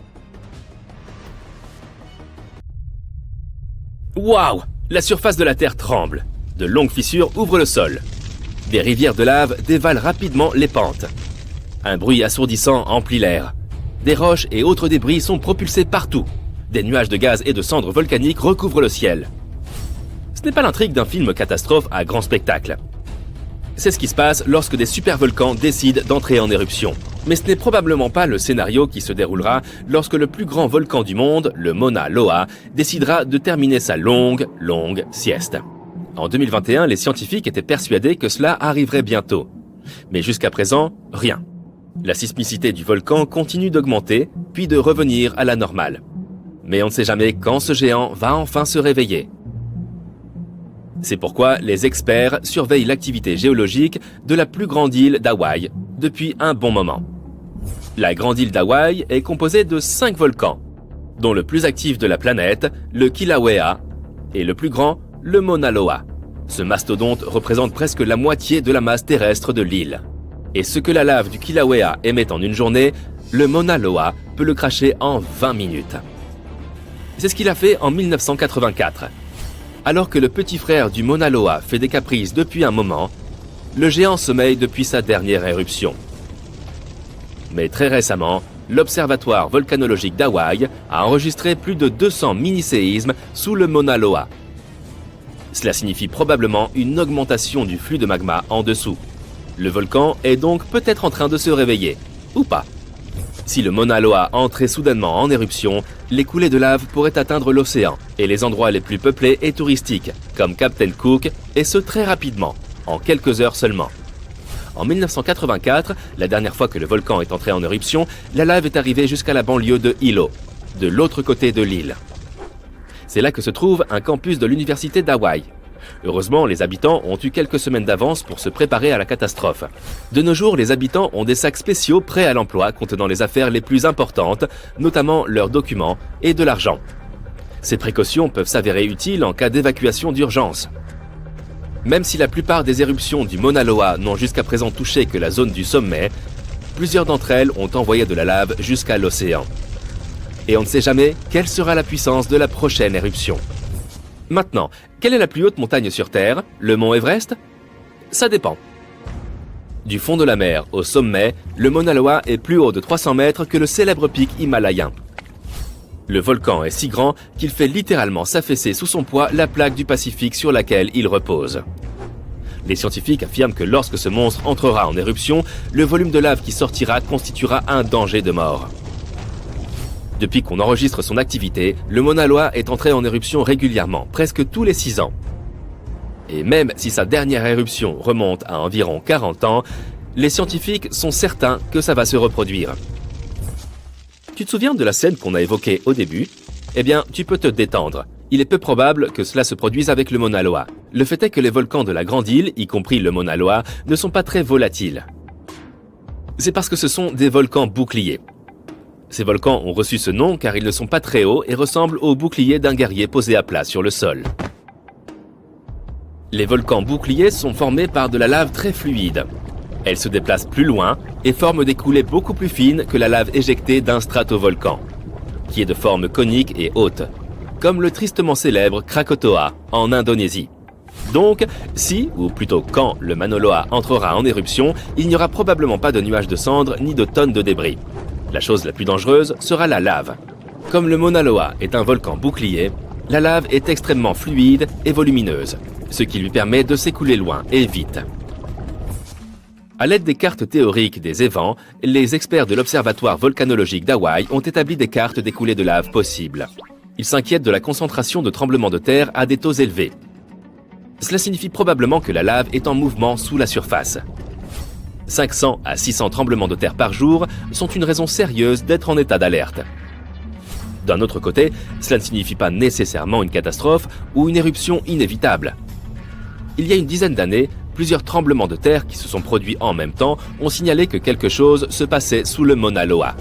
Waouh! La surface de la Terre tremble. De longues fissures ouvrent le sol. Des rivières de lave dévalent rapidement les pentes. Un bruit assourdissant emplit l'air. Des roches et autres débris sont propulsés partout. Des nuages de gaz et de cendres volcaniques recouvrent le ciel. Ce n'est pas l'intrigue d'un film catastrophe à grand spectacle. C'est ce qui se passe lorsque des supervolcans décident d'entrer en éruption. Mais ce n'est probablement pas le scénario qui se déroulera lorsque le plus grand volcan du monde, le Mauna Loa, décidera de terminer sa longue sieste. En 2021, les scientifiques étaient persuadés que cela arriverait bientôt. Mais jusqu'à présent, rien. La sismicité du volcan continue d'augmenter, puis de revenir à la normale. Mais on ne sait jamais quand ce géant va enfin se réveiller. C'est pourquoi les experts surveillent l'activité géologique de la plus grande île d'Hawaï depuis un bon moment. La grande île d'Hawaï est composée de 5 volcans, dont le plus actif de la planète, le Kilauea, et le plus grand, le Mauna Loa. Ce mastodonte représente presque la moitié de la masse terrestre de l'île. Et ce que la lave du Kilauea émet en une journée, le Mauna Loa peut le cracher en 20 minutes. C'est ce qu'il a fait en 1984. Alors que le petit frère du Mauna Loa fait des caprices depuis un moment, le géant sommeille depuis sa dernière éruption. Mais très récemment, l'Observatoire volcanologique d'Hawaï a enregistré plus de 200 mini-séismes sous le Mauna Loa. Cela signifie probablement une augmentation du flux de magma en dessous. Le volcan est donc peut-être en train de se réveiller, ou pas. Si le Mauna Loa entrait soudainement en éruption, les coulées de lave pourraient atteindre l'océan et les endroits les plus peuplés et touristiques, comme Captain Cook, et ce très rapidement, en quelques heures seulement. En 1984, la dernière fois que le volcan est entré en éruption, la lave est arrivée jusqu'à la banlieue de Hilo, de l'autre côté de l'île. C'est là que se trouve un campus de l'université d'Hawaï. Heureusement, les habitants ont eu quelques semaines d'avance pour se préparer à la catastrophe. De nos jours, les habitants ont des sacs spéciaux prêts à l'emploi contenant les affaires les plus importantes, notamment leurs documents et de l'argent. Ces précautions peuvent s'avérer utiles en cas d'évacuation d'urgence. Même si la plupart des éruptions du Mauna Loa n'ont jusqu'à présent touché que la zone du sommet, plusieurs d'entre elles ont envoyé de la lave jusqu'à l'océan. Et on ne sait jamais quelle sera la puissance de la prochaine éruption. Maintenant, quelle est la plus haute montagne sur Terre? Le mont Everest? Ça dépend. Du fond de la mer au sommet, le Mauna Loa est plus haut de 300 mètres que le célèbre pic himalayen. Le volcan est si grand qu'il fait littéralement s'affaisser sous son poids la plaque du Pacifique sur laquelle il repose. Les scientifiques affirment que lorsque ce monstre entrera en éruption, le volume de lave qui sortira constituera un danger de mort. Depuis qu'on enregistre son activité, le Mauna Loa est entré en éruption régulièrement, presque tous les 6 ans. Et même si sa dernière éruption remonte à environ 40 ans, les scientifiques sont certains que ça va se reproduire. Tu te souviens de la scène qu'on a évoquée au début? Eh bien, tu peux te détendre. Il est peu probable que cela se produise avec le Mauna Loa. Le fait est que les volcans de la grande île, y compris le Mauna Loa, ne sont pas très volatiles. C'est parce que ce sont des volcans boucliers. Ces volcans ont reçu ce nom car ils ne sont pas très hauts et ressemblent au bouclier d'un guerrier posé à plat sur le sol. Les volcans boucliers sont formés par de la lave très fluide. Elle se déplace plus loin et forme des coulées beaucoup plus fines que la lave éjectée d'un stratovolcan, qui est de forme conique et haute, comme le tristement célèbre Krakatoa en Indonésie. Donc, si, ou plutôt quand, le Mauna Loa entrera en éruption, il n'y aura probablement pas de nuages de cendres ni de tonnes de débris. La chose la plus dangereuse sera la lave. Comme le Mauna Loa est un volcan bouclier, la lave est extrêmement fluide et volumineuse, ce qui lui permet de s'écouler loin et vite. À l'aide des cartes théoriques des évents, les experts de l'Observatoire volcanologique d'Hawaï ont établi des cartes des coulées de lave possibles. Ils s'inquiètent de la concentration de tremblements de terre à des taux élevés. Cela signifie probablement que la lave est en mouvement sous la surface. 500 à 600 tremblements de terre par jour sont une raison sérieuse d'être en état d'alerte. D'un autre côté, cela ne signifie pas nécessairement une catastrophe ou une éruption inévitable. Il y a une dizaine d'années, plusieurs tremblements de terre qui se sont produits en même temps ont signalé que quelque chose se passait sous le Mauna Loa.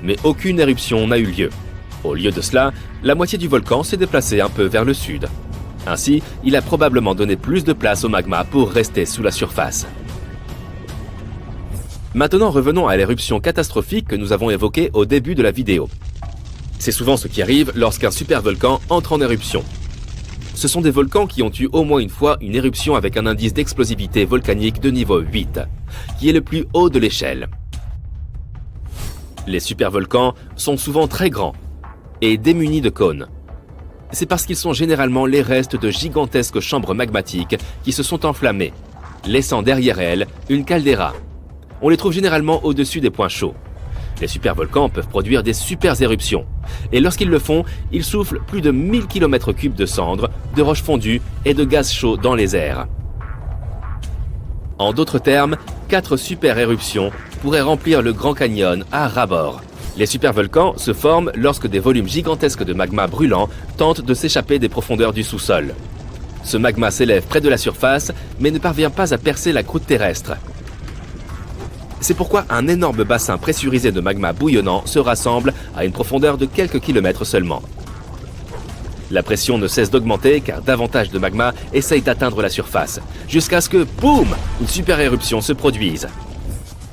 Mais aucune éruption n'a eu lieu. Au lieu de cela, la moitié du volcan s'est déplacée un peu vers le sud. Ainsi, il a probablement donné plus de place au magma pour rester sous la surface. Maintenant, revenons à l'éruption catastrophique que nous avons évoquée au début de la vidéo. C'est souvent ce qui arrive lorsqu'un supervolcan entre en éruption. Ce sont des volcans qui ont eu au moins une fois une éruption avec un indice d'explosivité volcanique de niveau 8, qui est le plus haut de l'échelle. Les supervolcans sont souvent très grands et démunis de cônes. C'est parce qu'ils sont généralement les restes de gigantesques chambres magmatiques qui se sont enflammées, laissant derrière elles une caldeira. On les trouve généralement au-dessus des points chauds. Les supervolcans peuvent produire des super éruptions. Et lorsqu'ils le font, ils soufflent plus de 1000 km3 de cendres, de roches fondues et de gaz chaud dans les airs. En d'autres termes, 4 super éruptions pourraient remplir le Grand Canyon à ras-bord. Les supervolcans se forment lorsque des volumes gigantesques de magma brûlant tentent de s'échapper des profondeurs du sous-sol. Ce magma s'élève près de la surface, mais ne parvient pas à percer la croûte terrestre. C'est pourquoi un énorme bassin pressurisé de magma bouillonnant se rassemble à une profondeur de quelques kilomètres seulement. La pression ne cesse d'augmenter car davantage de magma essaye d'atteindre la surface, jusqu'à ce que, boum, une super éruption se produise.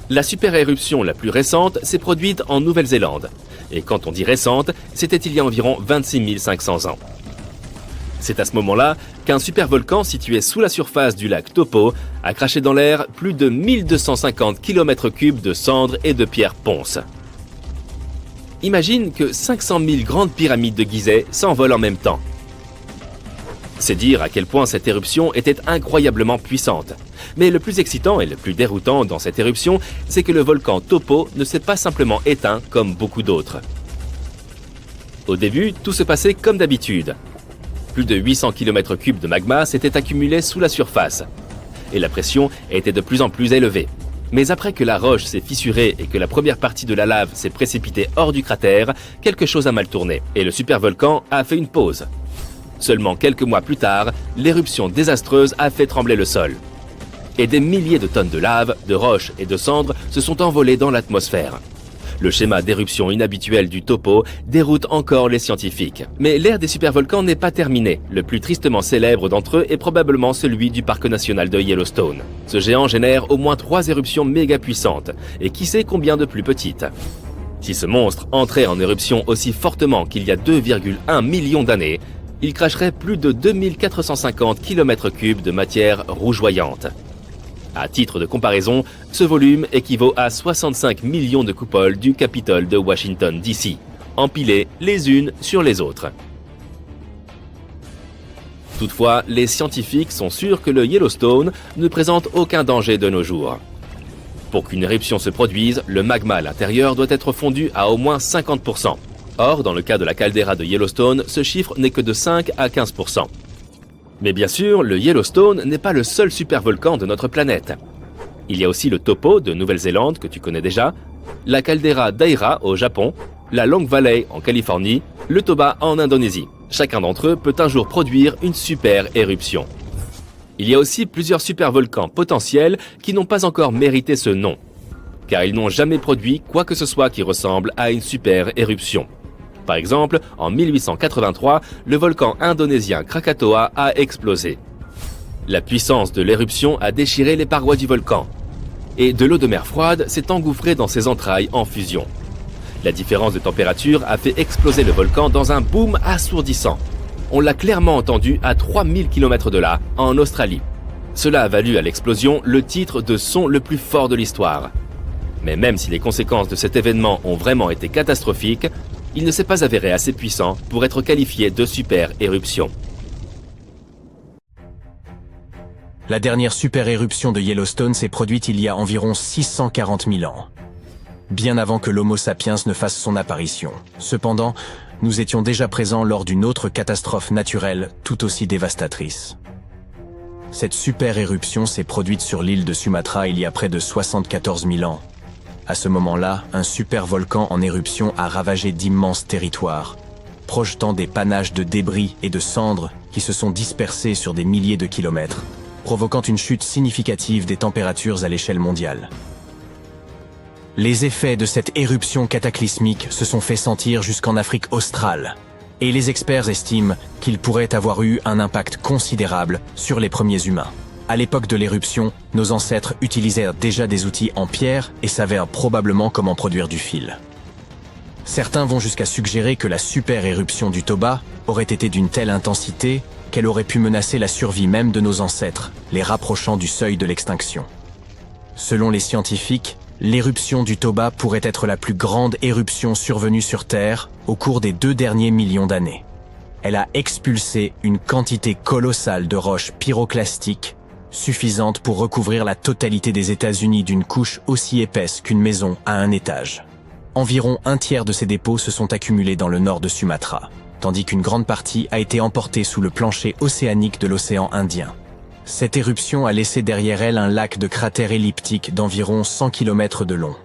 La super éruption la plus récente s'est produite en Nouvelle-Zélande. Et quand on dit récente, c'était il y a environ 26 500 ans. C'est à ce moment-là qu'un supervolcan situé sous la surface du lac Taupo a craché dans l'air plus de 1250 km3 de cendres et de pierres ponces. Imagine que 500 000 grandes pyramides de Gizeh s'envolent en même temps. C'est dire à quel point cette éruption était incroyablement puissante. Mais le plus excitant et le plus déroutant dans cette éruption, c'est que le volcan Taupo ne s'est pas simplement éteint comme beaucoup d'autres. Au début, tout se passait comme d'habitude. Plus de 800 km3 de magma s'étaient accumulés sous la surface. Et la pression était de plus en plus élevée. Mais après que la roche s'est fissurée et que la première partie de la lave s'est précipitée hors du cratère, quelque chose a mal tourné et le supervolcan a fait une pause. Seulement quelques mois plus tard, l'éruption désastreuse a fait trembler le sol. Et des milliers de tonnes de lave, de roches et de cendres se sont envolées dans l'atmosphère. Le schéma d'éruption inhabituel du Taupo déroute encore les scientifiques. Mais l'ère des supervolcans n'est pas terminée. Le plus tristement célèbre d'entre eux est probablement celui du parc national de Yellowstone. Ce géant génère au moins 3 éruptions méga puissantes, et qui sait combien de plus petites. Si ce monstre entrait en éruption aussi fortement qu'il y a 2,1 millions d'années, il cracherait plus de 2450 km3 de matière rougeoyante. À titre de comparaison, ce volume équivaut à 65 millions de coupoles du Capitole de Washington DC, empilées les unes sur les autres. Toutefois, les scientifiques sont sûrs que le Yellowstone ne présente aucun danger de nos jours. Pour qu'une éruption se produise, le magma à l'intérieur doit être fondu à au moins 50%. Or, dans le cas de la caldeira de Yellowstone, ce chiffre n'est que de 5 à 15%. Mais bien sûr, le Yellowstone n'est pas le seul supervolcan de notre planète. Il y a aussi le Taupo de Nouvelle-Zélande, que tu connais déjà, la caldeira d'Aira au Japon, la Long Valley en Californie, le Toba en Indonésie. Chacun d'entre eux peut un jour produire une super éruption. Il y a aussi plusieurs supervolcans potentiels qui n'ont pas encore mérité ce nom, car ils n'ont jamais produit quoi que ce soit qui ressemble à une super éruption. Par exemple, en 1883, le volcan indonésien Krakatoa a explosé. La puissance de l'éruption a déchiré les parois du volcan, et de l'eau de mer froide s'est engouffrée dans ses entrailles en fusion. La différence de température a fait exploser le volcan dans un boom assourdissant. on l'a clairement entendu à 3000 km de là, en Australie. Cela a valu à l'explosion le titre de son le plus fort de l'histoire. Mais même si les conséquences de cet événement ont vraiment été catastrophiques, il ne s'est pas avéré assez puissant pour être qualifié de super éruption. La dernière super éruption de Yellowstone s'est produite il y a environ 640 000 ans, bien avant que l'Homo sapiens ne fasse son apparition. Cependant, nous étions déjà présents lors d'une autre catastrophe naturelle tout aussi dévastatrice. Cette super éruption s'est produite sur l'île de Sumatra il y a près de 74 000 ans. À ce moment-là, un super volcan en éruption a ravagé d'immenses territoires, projetant des panaches de débris et de cendres qui se sont dispersés sur des milliers de kilomètres, provoquant une chute significative des températures à l'échelle mondiale. Les effets de cette éruption cataclysmique se sont fait sentir jusqu'en Afrique australe, et les experts estiment qu'il pourrait avoir eu un impact considérable sur les premiers humains. À l'époque de l'éruption, nos ancêtres utilisèrent déjà des outils en pierre et savaient probablement comment produire du fil. Certains vont jusqu'à suggérer que la super éruption du Toba aurait été d'une telle intensité qu'elle aurait pu menacer la survie même de nos ancêtres, les rapprochant du seuil de l'extinction. Selon les scientifiques, l'éruption du Toba pourrait être la plus grande éruption survenue sur Terre au cours des 2 derniers millions d'années. Elle a expulsé une quantité colossale de roches pyroclastiques, suffisante pour recouvrir la totalité des États-Unis d'une couche aussi épaisse qu'une maison à un étage. Environ un tiers de ces dépôts se sont accumulés dans le nord de Sumatra, tandis qu'une grande partie a été emportée sous le plancher océanique de l'océan Indien. Cette éruption a laissé derrière elle un lac de cratères elliptiques d'environ 100 km de long.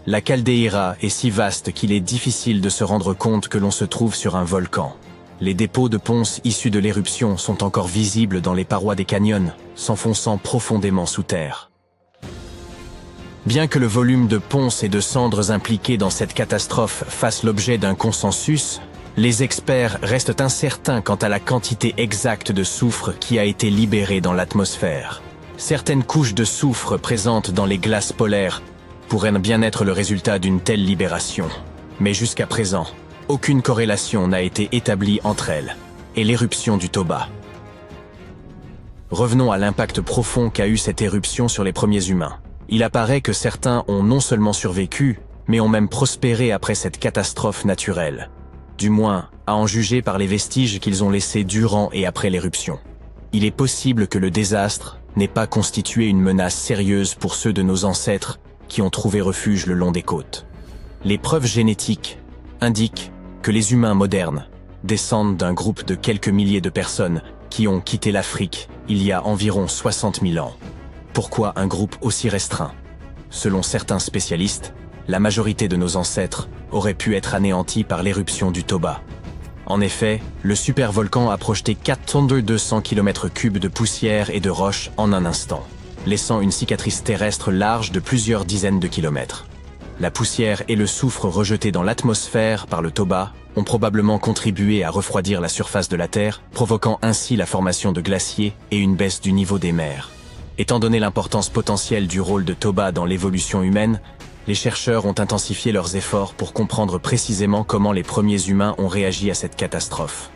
La caldeira est si vaste qu'il est difficile de se rendre compte que l'on se trouve sur un volcan. Les dépôts de ponce issus de l'éruption sont encore visibles dans les parois des canyons, s'enfonçant profondément sous terre. Bien que le volume de ponce et de cendres impliqués dans cette catastrophe fasse l'objet d'un consensus, les experts restent incertains quant à la quantité exacte de soufre qui a été libérée dans l'atmosphère. Certaines couches de soufre présentes dans les glaces polaires pourraient bien être le résultat d'une telle libération. Mais jusqu'à présent, aucune corrélation n'a été établie entre elles et l'éruption du Toba. Revenons à l'impact profond qu'a eu cette éruption sur les premiers humains. Il apparaît que certains ont non seulement survécu, mais ont même prospéré après cette catastrophe naturelle. Du moins, à en juger par les vestiges qu'ils ont laissés durant et après l'éruption. Il est possible que le désastre n'ait pas constitué une menace sérieuse pour ceux de nos ancêtres qui ont trouvé refuge le long des côtes. Les preuves génétiques indiquent que les humains modernes descendent d'un groupe de quelques milliers de personnes qui ont quitté l'Afrique il y a environ 60 000 ans. Pourquoi un groupe aussi restreint? Selon certains spécialistes, la majorité de nos ancêtres aurait pu être anéantie par l'éruption du Toba. En effet, le supervolcan a projeté 4200 km3 de poussière et de roches en un instant, laissant une cicatrice terrestre large de plusieurs dizaines de kilomètres. La poussière et le soufre rejetés dans l'atmosphère par le Toba ont probablement contribué à refroidir la surface de la Terre, provoquant ainsi la formation de glaciers et une baisse du niveau des mers. Étant donné l'importance potentielle du rôle de Toba dans l'évolution humaine, les chercheurs ont intensifié leurs efforts pour comprendre précisément comment les premiers humains ont réagi à cette catastrophe.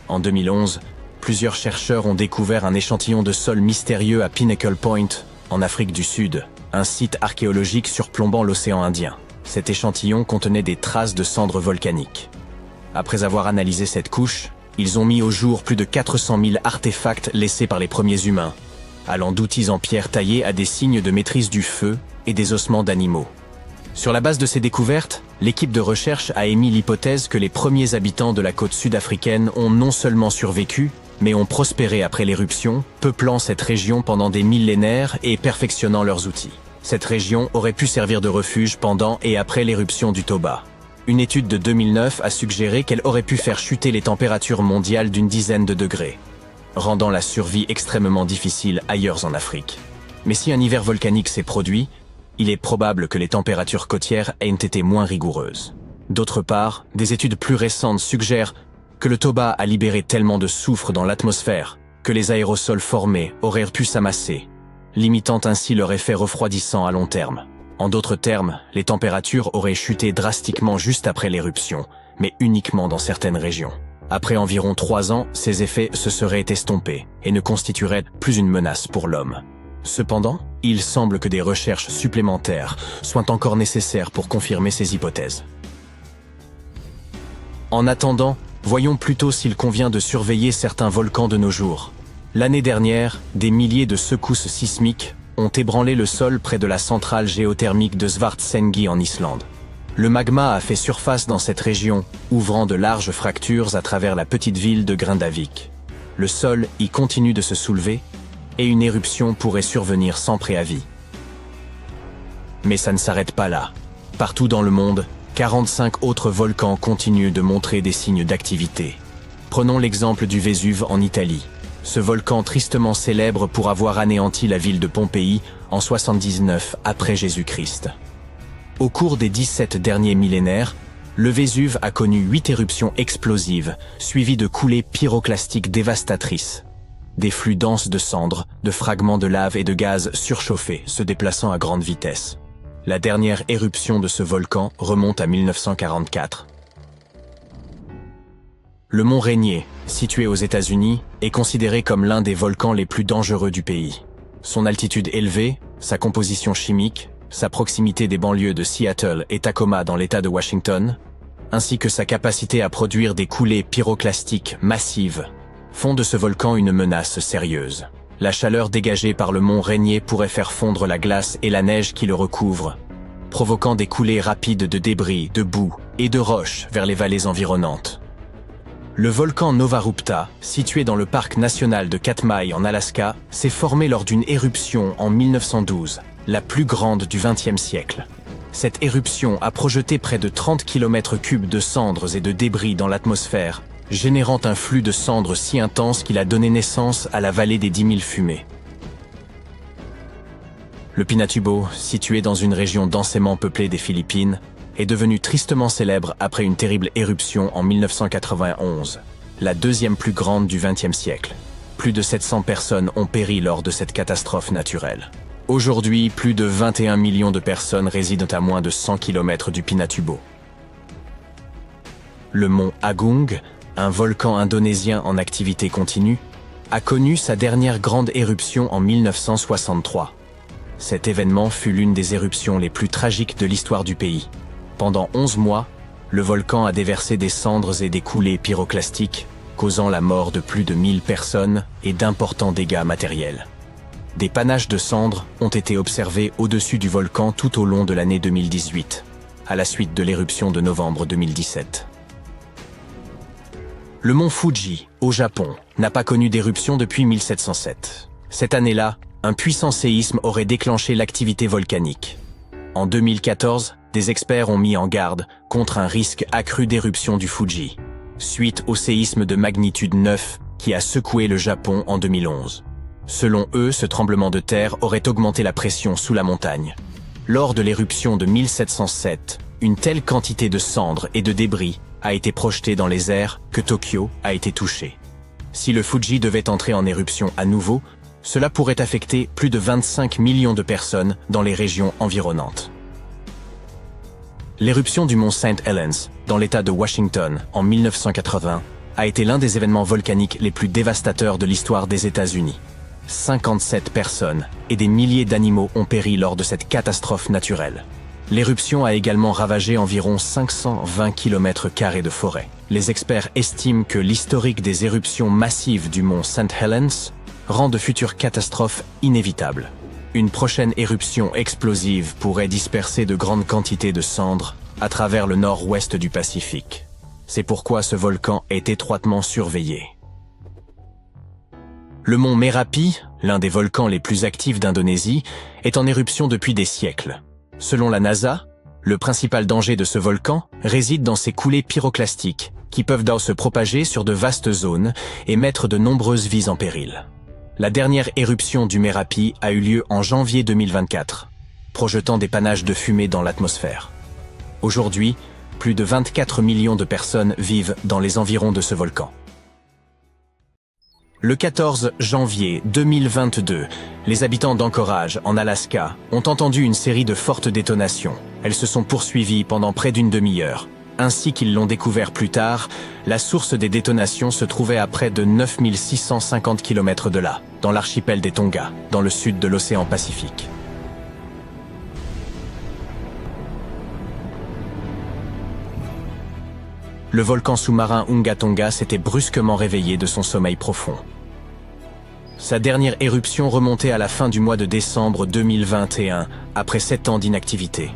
En 2011, plusieurs chercheurs ont découvert un échantillon de sol mystérieux à Pinnacle Point, en Afrique du Sud, un site archéologique surplombant l'océan Indien. Cet échantillon contenait des traces de cendres volcaniques. Après avoir analysé cette couche, ils ont mis au jour plus de 400 000 artefacts laissés par les premiers humains, allant d'outils en pierre taillés à des signes de maîtrise du feu et des ossements d'animaux. Sur la base de ces découvertes, l'équipe de recherche a émis l'hypothèse que les premiers habitants de la côte sud-africaine ont non seulement survécu, mais ont prospéré après l'éruption, peuplant cette région pendant des millénaires et perfectionnant leurs outils. Cette région aurait pu servir de refuge pendant et après l'éruption du Toba. Une étude de 2009 a suggéré qu'elle aurait pu faire chuter les températures mondiales d'une dizaine de degrés, rendant la survie extrêmement difficile ailleurs en Afrique. Mais si un hiver volcanique s'est produit, il est probable que les températures côtières aient été moins rigoureuses. D'autre part, des études plus récentes suggèrent que le Toba a libéré tellement de soufre dans l'atmosphère que les aérosols formés auraient pu s'amasser, limitant ainsi leur effet refroidissant à long terme. En d'autres termes, les températures auraient chuté drastiquement juste après l'éruption, mais uniquement dans certaines régions. Après environ 3 ans, ces effets se seraient estompés et ne constitueraient plus une menace pour l'homme. Cependant, il semble que des recherches supplémentaires soient encore nécessaires pour confirmer ces hypothèses. En attendant, voyons plutôt s'il convient de surveiller certains volcans de nos jours. L'année dernière, des milliers de secousses sismiques ont ébranlé le sol près de la centrale géothermique de Svartsengi en Islande. Le magma a fait surface dans cette région, ouvrant de larges fractures à travers la petite ville de Grindavik. Le sol y continue de se soulever, et une éruption pourrait survenir sans préavis. Mais ça ne s'arrête pas là. Partout dans le monde, 45 autres volcans continuent de montrer des signes d'activité. Prenons l'exemple du Vésuve en Italie. Ce volcan tristement célèbre pour avoir anéanti la ville de Pompéi en 79 après Jésus-Christ. Au cours des 17 derniers millénaires, le Vésuve a connu 8 éruptions explosives, suivies de coulées pyroclastiques dévastatrices. Des flux denses de cendres, de fragments de lave et de gaz surchauffés se déplaçant à grande vitesse. La dernière éruption de ce volcan remonte à 1944. Le mont Rainier, situé aux États-Unis, est considéré comme l'un des volcans les plus dangereux du pays. Son altitude élevée, sa composition chimique, sa proximité des banlieues de Seattle et Tacoma dans l'État de Washington, ainsi que sa capacité à produire des coulées pyroclastiques massives, font de ce volcan une menace sérieuse. La chaleur dégagée par le mont Rainier pourrait faire fondre la glace et la neige qui le recouvre, provoquant des coulées rapides de débris, de boue et de roches vers les vallées environnantes. Le volcan Novarupta, situé dans le parc national de Katmai en Alaska, s'est formé lors d'une éruption en 1912, la plus grande du XXe siècle. Cette éruption a projeté près de 30 km3 de cendres et de débris dans l'atmosphère, générant un flux de cendres si intense qu'il a donné naissance à la vallée des 10 000 fumées. Le Pinatubo, situé dans une région densément peuplée des Philippines, est devenu tristement célèbre après une terrible éruption en 1991, la deuxième plus grande du XXe siècle. Plus de 700 personnes ont péri lors de cette catastrophe naturelle. Aujourd'hui, plus de 21 millions de personnes résident à moins de 100 km du Pinatubo. Le mont Agung, un volcan indonésien en activité continue, a connu sa dernière grande éruption en 1963. Cet événement fut l'une des éruptions les plus tragiques de l'histoire du pays. Pendant 11 mois, le volcan a déversé des cendres et des coulées pyroclastiques, causant la mort de plus de 1000 personnes et d'importants dégâts matériels. Des panaches de cendres ont été observés au-dessus du volcan tout au long de l'année 2018, à la suite de l'éruption de novembre 2017. Le mont Fuji, au Japon, n'a pas connu d'éruption depuis 1707. Cette année-là, un puissant séisme aurait déclenché l'activité volcanique. En 2014, des experts ont mis en garde contre un risque accru d'éruption du Fuji, suite au séisme de magnitude 9 qui a secoué le Japon en 2011. Selon eux, ce tremblement de terre aurait augmenté la pression sous la montagne. Lors de l'éruption de 1707, une telle quantité de cendres et de débris a été projetée dans les airs que Tokyo a été touché. Si le Fuji devait entrer en éruption à nouveau, cela pourrait affecter plus de 25 millions de personnes dans les régions environnantes. L'éruption du mont St. Helens, dans l'État de Washington, en 1980, a été l'un des événements volcaniques les plus dévastateurs de l'histoire des États-Unis. 57 personnes et des milliers d'animaux ont péri lors de cette catastrophe naturelle. L'éruption a également ravagé environ 520 km² de forêt. Les experts estiment que l'historique des éruptions massives du mont St. Helens rend de futures catastrophes inévitables. Une prochaine éruption explosive pourrait disperser de grandes quantités de cendres à travers le nord-ouest du Pacifique. C'est pourquoi ce volcan est étroitement surveillé. Le mont Merapi, l'un des volcans les plus actifs d'Indonésie, est en éruption depuis des siècles. Selon la NASA, le principal danger de ce volcan réside dans ses coulées pyroclastiques, qui peuvent se propager sur de vastes zones et mettre de nombreuses vies en péril. La dernière éruption du Merapi a eu lieu en janvier 2024, projetant des panaches de fumée dans l'atmosphère. Aujourd'hui, plus de 24 millions de personnes vivent dans les environs de ce volcan. Le 14 janvier 2022, les habitants d'Anchorage, en Alaska, ont entendu une série de fortes détonations. Elles se sont poursuivies pendant près d'une demi-heure. Ainsi qu'ils l'ont découvert plus tard, la source des détonations se trouvait à près de 9650 km de là, dans l'archipel des Tonga, dans le sud de l'océan Pacifique. Le volcan sous-marin Unga Tonga s'était brusquement réveillé de son sommeil profond. Sa dernière éruption remontait à la fin du mois de décembre 2021, après 7 ans d'inactivité.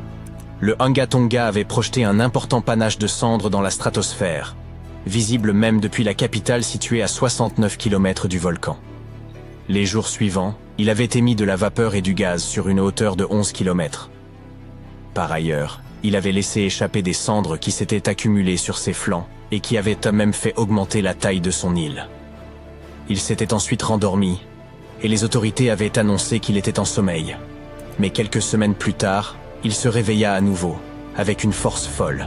Le Unga Tonga avait projeté un important panache de cendres dans la stratosphère, visible même depuis la capitale située à 69 km du volcan. Les jours suivants, il avait émis de la vapeur et du gaz sur une hauteur de 11 km. Par ailleurs, il avait laissé échapper des cendres qui s'étaient accumulées sur ses flancs et qui avaient même fait augmenter la taille de son île. Il s'était ensuite rendormi, et les autorités avaient annoncé qu'il était en sommeil. Mais quelques semaines plus tard, il se réveilla à nouveau, avec une force folle.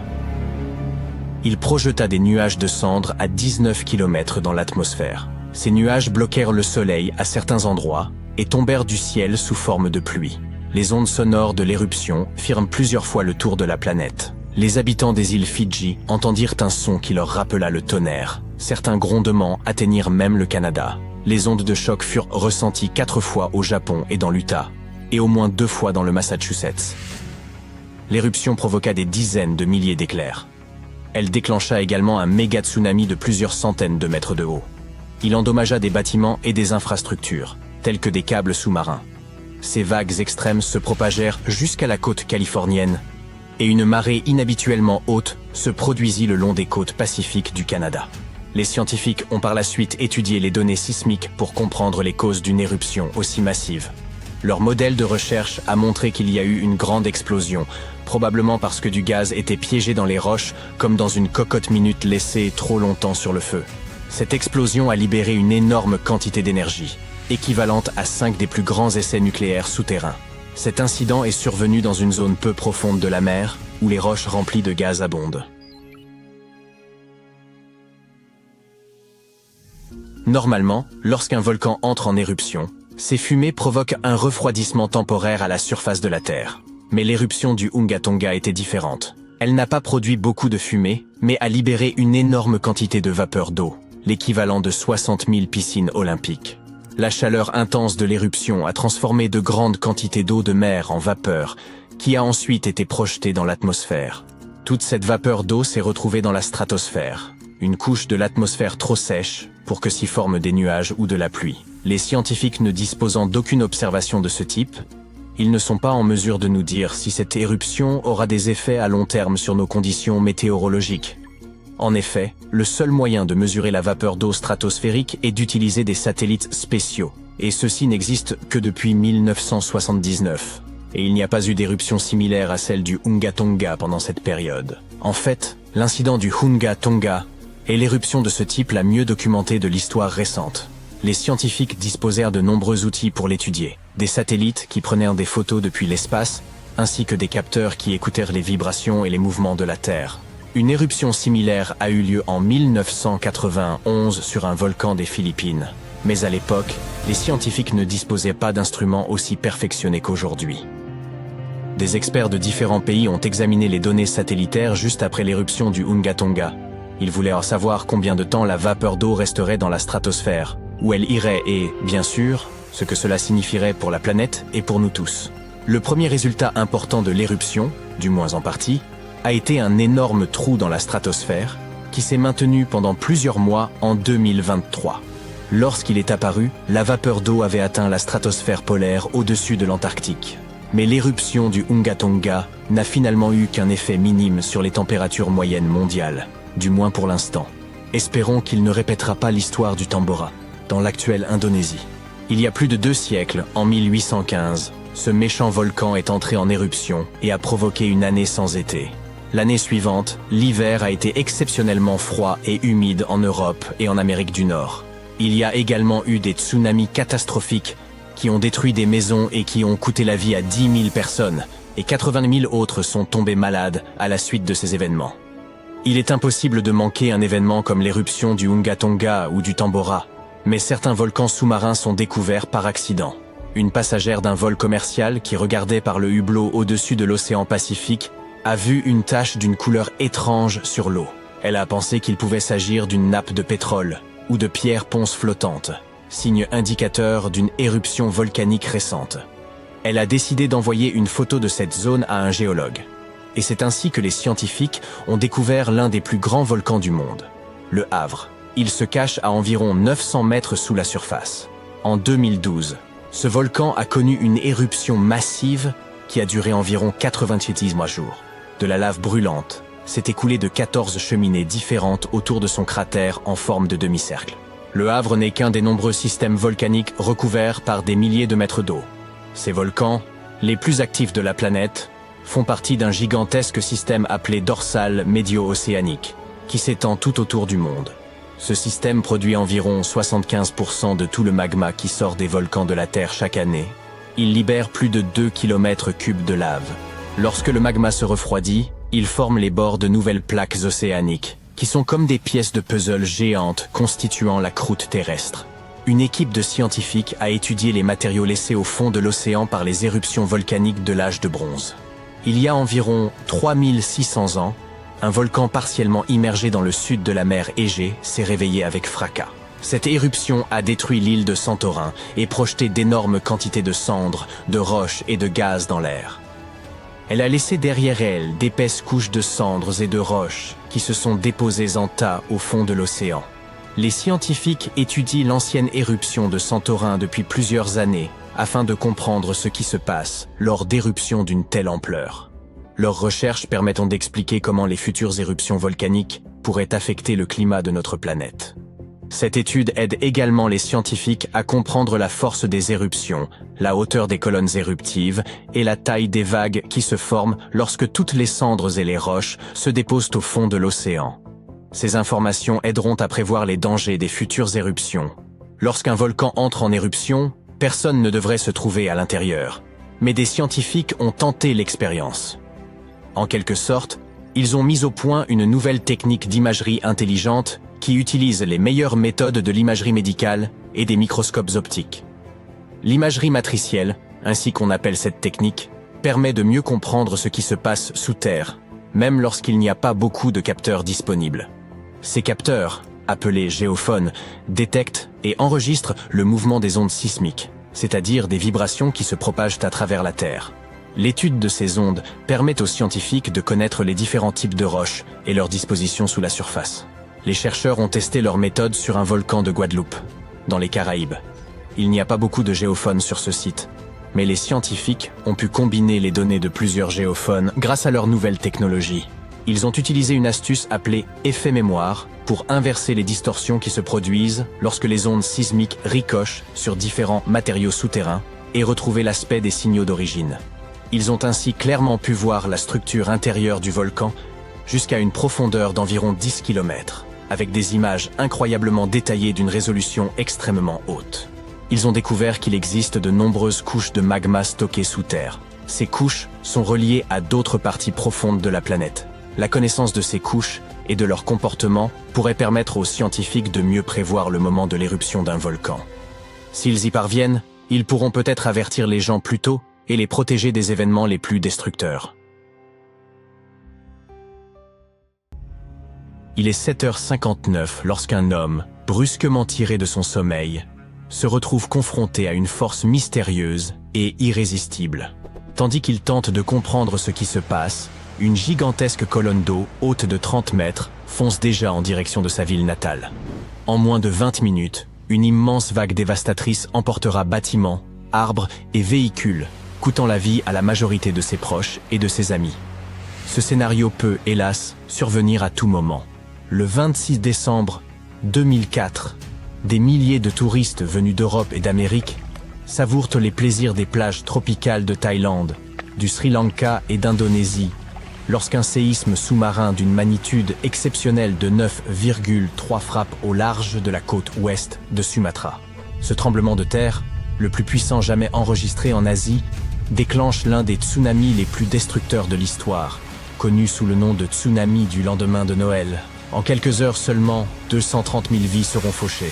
Il projeta des nuages de cendres à 19 km dans l'atmosphère. Ces nuages bloquèrent le soleil à certains endroits et tombèrent du ciel sous forme de pluie. Les ondes sonores de l'éruption firent plusieurs fois le tour de la planète. Les habitants des îles Fidji entendirent un son qui leur rappela le tonnerre. Certains grondements atteignirent même le Canada. Les ondes de choc furent ressenties 4 fois au Japon et dans l'Utah, et au moins 2 fois dans le Massachusetts. L'éruption provoqua des dizaines de milliers d'éclairs. Elle déclencha également un méga tsunami de plusieurs centaines de mètres de haut. Il endommagea des bâtiments et des infrastructures, tels que des câbles sous-marins. Ces vagues extrêmes se propagèrent jusqu'à la côte californienne, et une marée inhabituellement haute se produisit le long des côtes pacifiques du Canada. Les scientifiques ont par la suite étudié les données sismiques pour comprendre les causes d'une éruption aussi massive. Leur modèle de recherche a montré qu'il y a eu une grande explosion, probablement parce que du gaz était piégé dans les roches comme dans une cocotte minute laissée trop longtemps sur le feu. Cette explosion a libéré une énorme quantité d'énergie, équivalente à 5 des plus grands essais nucléaires souterrains. Cet incident est survenu dans une zone peu profonde de la mer, où les roches remplies de gaz abondent. Normalement, lorsqu'un volcan entre en éruption, ces fumées provoquent un refroidissement temporaire à la surface de la Terre. Mais l'éruption du Unga Tonga était différente. Elle n'a pas produit beaucoup de fumée, mais a libéré une énorme quantité de vapeur d'eau, l'équivalent de 60 000 piscines olympiques. La chaleur intense de l'éruption a transformé de grandes quantités d'eau de mer en vapeur, qui a ensuite été projetée dans l'atmosphère. Toute cette vapeur d'eau s'est retrouvée dans la stratosphère, une couche de l'atmosphère trop sèche pour que s'y forment des nuages ou de la pluie. Les scientifiques ne disposant d'aucune observation de ce type, ils ne sont pas en mesure de nous dire si cette éruption aura des effets à long terme sur nos conditions météorologiques. En effet, le seul moyen de mesurer la vapeur d'eau stratosphérique est d'utiliser des satellites spéciaux, et ceux-ci n'existent que depuis 1979. Et il n'y a pas eu d'éruption similaire à celle du Unga Tonga pendant cette période. En fait, l'incident du Unga Tonga est l'éruption de ce type la mieux documentée de l'histoire récente. Les scientifiques disposèrent de nombreux outils pour l'étudier. Des satellites qui prenaient des photos depuis l'espace, ainsi que des capteurs qui écoutèrent les vibrations et les mouvements de la Terre. Une éruption similaire a eu lieu en 1991 sur un volcan des Philippines. Mais à l'époque, les scientifiques ne disposaient pas d'instruments aussi perfectionnés qu'aujourd'hui. Des experts de différents pays ont examiné les données satellitaires juste après l'éruption du Unga Tonga. Ils voulaient en savoir combien de temps la vapeur d'eau resterait dans la stratosphère, où elle irait et, bien sûr, ce que cela signifierait pour la planète et pour nous tous. Le premier résultat important de l'éruption, du moins en partie, a été un énorme trou dans la stratosphère qui s'est maintenu pendant plusieurs mois en 2023. Lorsqu'il est apparu, la vapeur d'eau avait atteint la stratosphère polaire au-dessus de l'Antarctique. Mais l'éruption du Unga Tonga n'a finalement eu qu'un effet minime sur les températures moyennes mondiales, du moins pour l'instant. Espérons qu'il ne répétera pas l'histoire du Tambora, dans l'actuelle Indonésie. Il y a plus de 2 siècles, en 1815, ce méchant volcan est entré en éruption et a provoqué une année sans été. L'année suivante, l'hiver a été exceptionnellement froid et humide en Europe et en Amérique du Nord. Il y a également eu des tsunamis catastrophiques qui ont détruit des maisons et qui ont coûté la vie à 10 000 personnes, et 80 000 autres sont tombés malades à la suite de ces événements. Il est impossible de manquer un événement comme l'éruption du Unga Tonga ou du Tambora, mais certains volcans sous-marins sont découverts par accident. Une passagère d'un vol commercial qui regardait par le hublot au-dessus de l'océan Pacifique a vu une tache d'une couleur étrange sur l'eau. Elle a pensé qu'il pouvait s'agir d'une nappe de pétrole ou de pierres ponces flottantes, signe indicateur d'une éruption volcanique récente. Elle a décidé d'envoyer une photo de cette zone à un géologue. Et c'est ainsi que les scientifiques ont découvert l'un des plus grands volcans du monde, le Havre. Il se cache à environ 900 mètres sous la surface. En 2012, ce volcan a connu une éruption massive qui a duré environ 98 jours. De la lave brûlante s'est écoulée de 14 cheminées différentes autour de son cratère en forme de demi-cercle. Le Havre n'est qu'un des nombreux systèmes volcaniques recouverts par des milliers de mètres d'eau. Ces volcans, les plus actifs de la planète, font partie d'un gigantesque système appelé dorsal médio-océanique, qui s'étend tout autour du monde. Ce système produit environ 75% de tout le magma qui sort des volcans de la Terre chaque année. Il libère plus de 2 km3 de lave. Lorsque le magma se refroidit, il forme les bords de nouvelles plaques océaniques, qui sont comme des pièces de puzzle géantes constituant la croûte terrestre. Une équipe de scientifiques a étudié les matériaux laissés au fond de l'océan par les éruptions volcaniques de l'âge de bronze. Il y a environ 3600 ans, un volcan partiellement immergé dans le sud de la mer Égée s'est réveillé avec fracas. Cette éruption a détruit l'île de Santorin et projeté d'énormes quantités de cendres, de roches et de gaz dans l'air. Elle a laissé derrière elle d'épaisses couches de cendres et de roches qui se sont déposées en tas au fond de l'océan. Les scientifiques étudient l'ancienne éruption de Santorin depuis plusieurs années afin de comprendre ce qui se passe lors d'éruptions d'une telle ampleur. Leurs recherches permettent d'expliquer comment les futures éruptions volcaniques pourraient affecter le climat de notre planète. Cette étude aide également les scientifiques à comprendre la force des éruptions, la hauteur des colonnes éruptives et la taille des vagues qui se forment lorsque toutes les cendres et les roches se déposent au fond de l'océan. Ces informations aideront à prévoir les dangers des futures éruptions. Lorsqu'un volcan entre en éruption, personne ne devrait se trouver à l'intérieur. Mais des scientifiques ont tenté l'expérience. En quelque sorte, ils ont mis au point une nouvelle technique d'imagerie intelligente qui utilise les meilleures méthodes de l'imagerie médicale et des microscopes optiques. L'imagerie matricielle, ainsi qu'on appelle cette technique, permet de mieux comprendre ce qui se passe sous terre, même lorsqu'il n'y a pas beaucoup de capteurs disponibles. Ces capteurs, appelés géophones, détectent et enregistrent le mouvement des ondes sismiques, c'est-à-dire des vibrations qui se propagent à travers la Terre. L'étude de ces ondes permet aux scientifiques de connaître les différents types de roches et leur disposition sous la surface. Les chercheurs ont testé leur méthode sur un volcan de Guadeloupe, dans les Caraïbes. Il n'y a pas beaucoup de géophones sur ce site, mais les scientifiques ont pu combiner les données de plusieurs géophones grâce à leur nouvelle technologie. Ils ont utilisé une astuce appelée effet mémoire pour inverser les distorsions qui se produisent lorsque les ondes sismiques ricochent sur différents matériaux souterrains et retrouver l'aspect des signaux d'origine. Ils ont ainsi clairement pu voir la structure intérieure du volcan jusqu'à une profondeur d'environ 10 km, avec des images incroyablement détaillées d'une résolution extrêmement haute. Ils ont découvert qu'il existe de nombreuses couches de magma stockées sous terre. Ces couches sont reliées à d'autres parties profondes de la planète. La connaissance de ces couches et de leur comportement pourrait permettre aux scientifiques de mieux prévoir le moment de l'éruption d'un volcan. S'ils y parviennent, ils pourront peut-être avertir les gens plus tôt et les protéger des événements les plus destructeurs. Il est 7h59 lorsqu'un homme, brusquement tiré de son sommeil, se retrouve confronté à une force mystérieuse et irrésistible. Tandis qu'il tente de comprendre ce qui se passe, une gigantesque colonne d'eau, haute de 30 mètres, fonce déjà en direction de sa ville natale. En moins de 20 minutes, une immense vague dévastatrice emportera bâtiments, arbres et véhicules, coûtant la vie à la majorité de ses proches et de ses amis. Ce scénario peut, hélas, survenir à tout moment. Le 26 décembre 2004, des milliers de touristes venus d'Europe et d'Amérique savourent les plaisirs des plages tropicales de Thaïlande, du Sri Lanka et d'Indonésie, lorsqu'un séisme sous-marin d'une magnitude exceptionnelle de 9,3 frappe au large de la côte ouest de Sumatra. Ce tremblement de terre, le plus puissant jamais enregistré en Asie, déclenche l'un des tsunamis les plus destructeurs de l'histoire, connu sous le nom de tsunami du lendemain de Noël. En quelques heures seulement, 230 000 vies seront fauchées.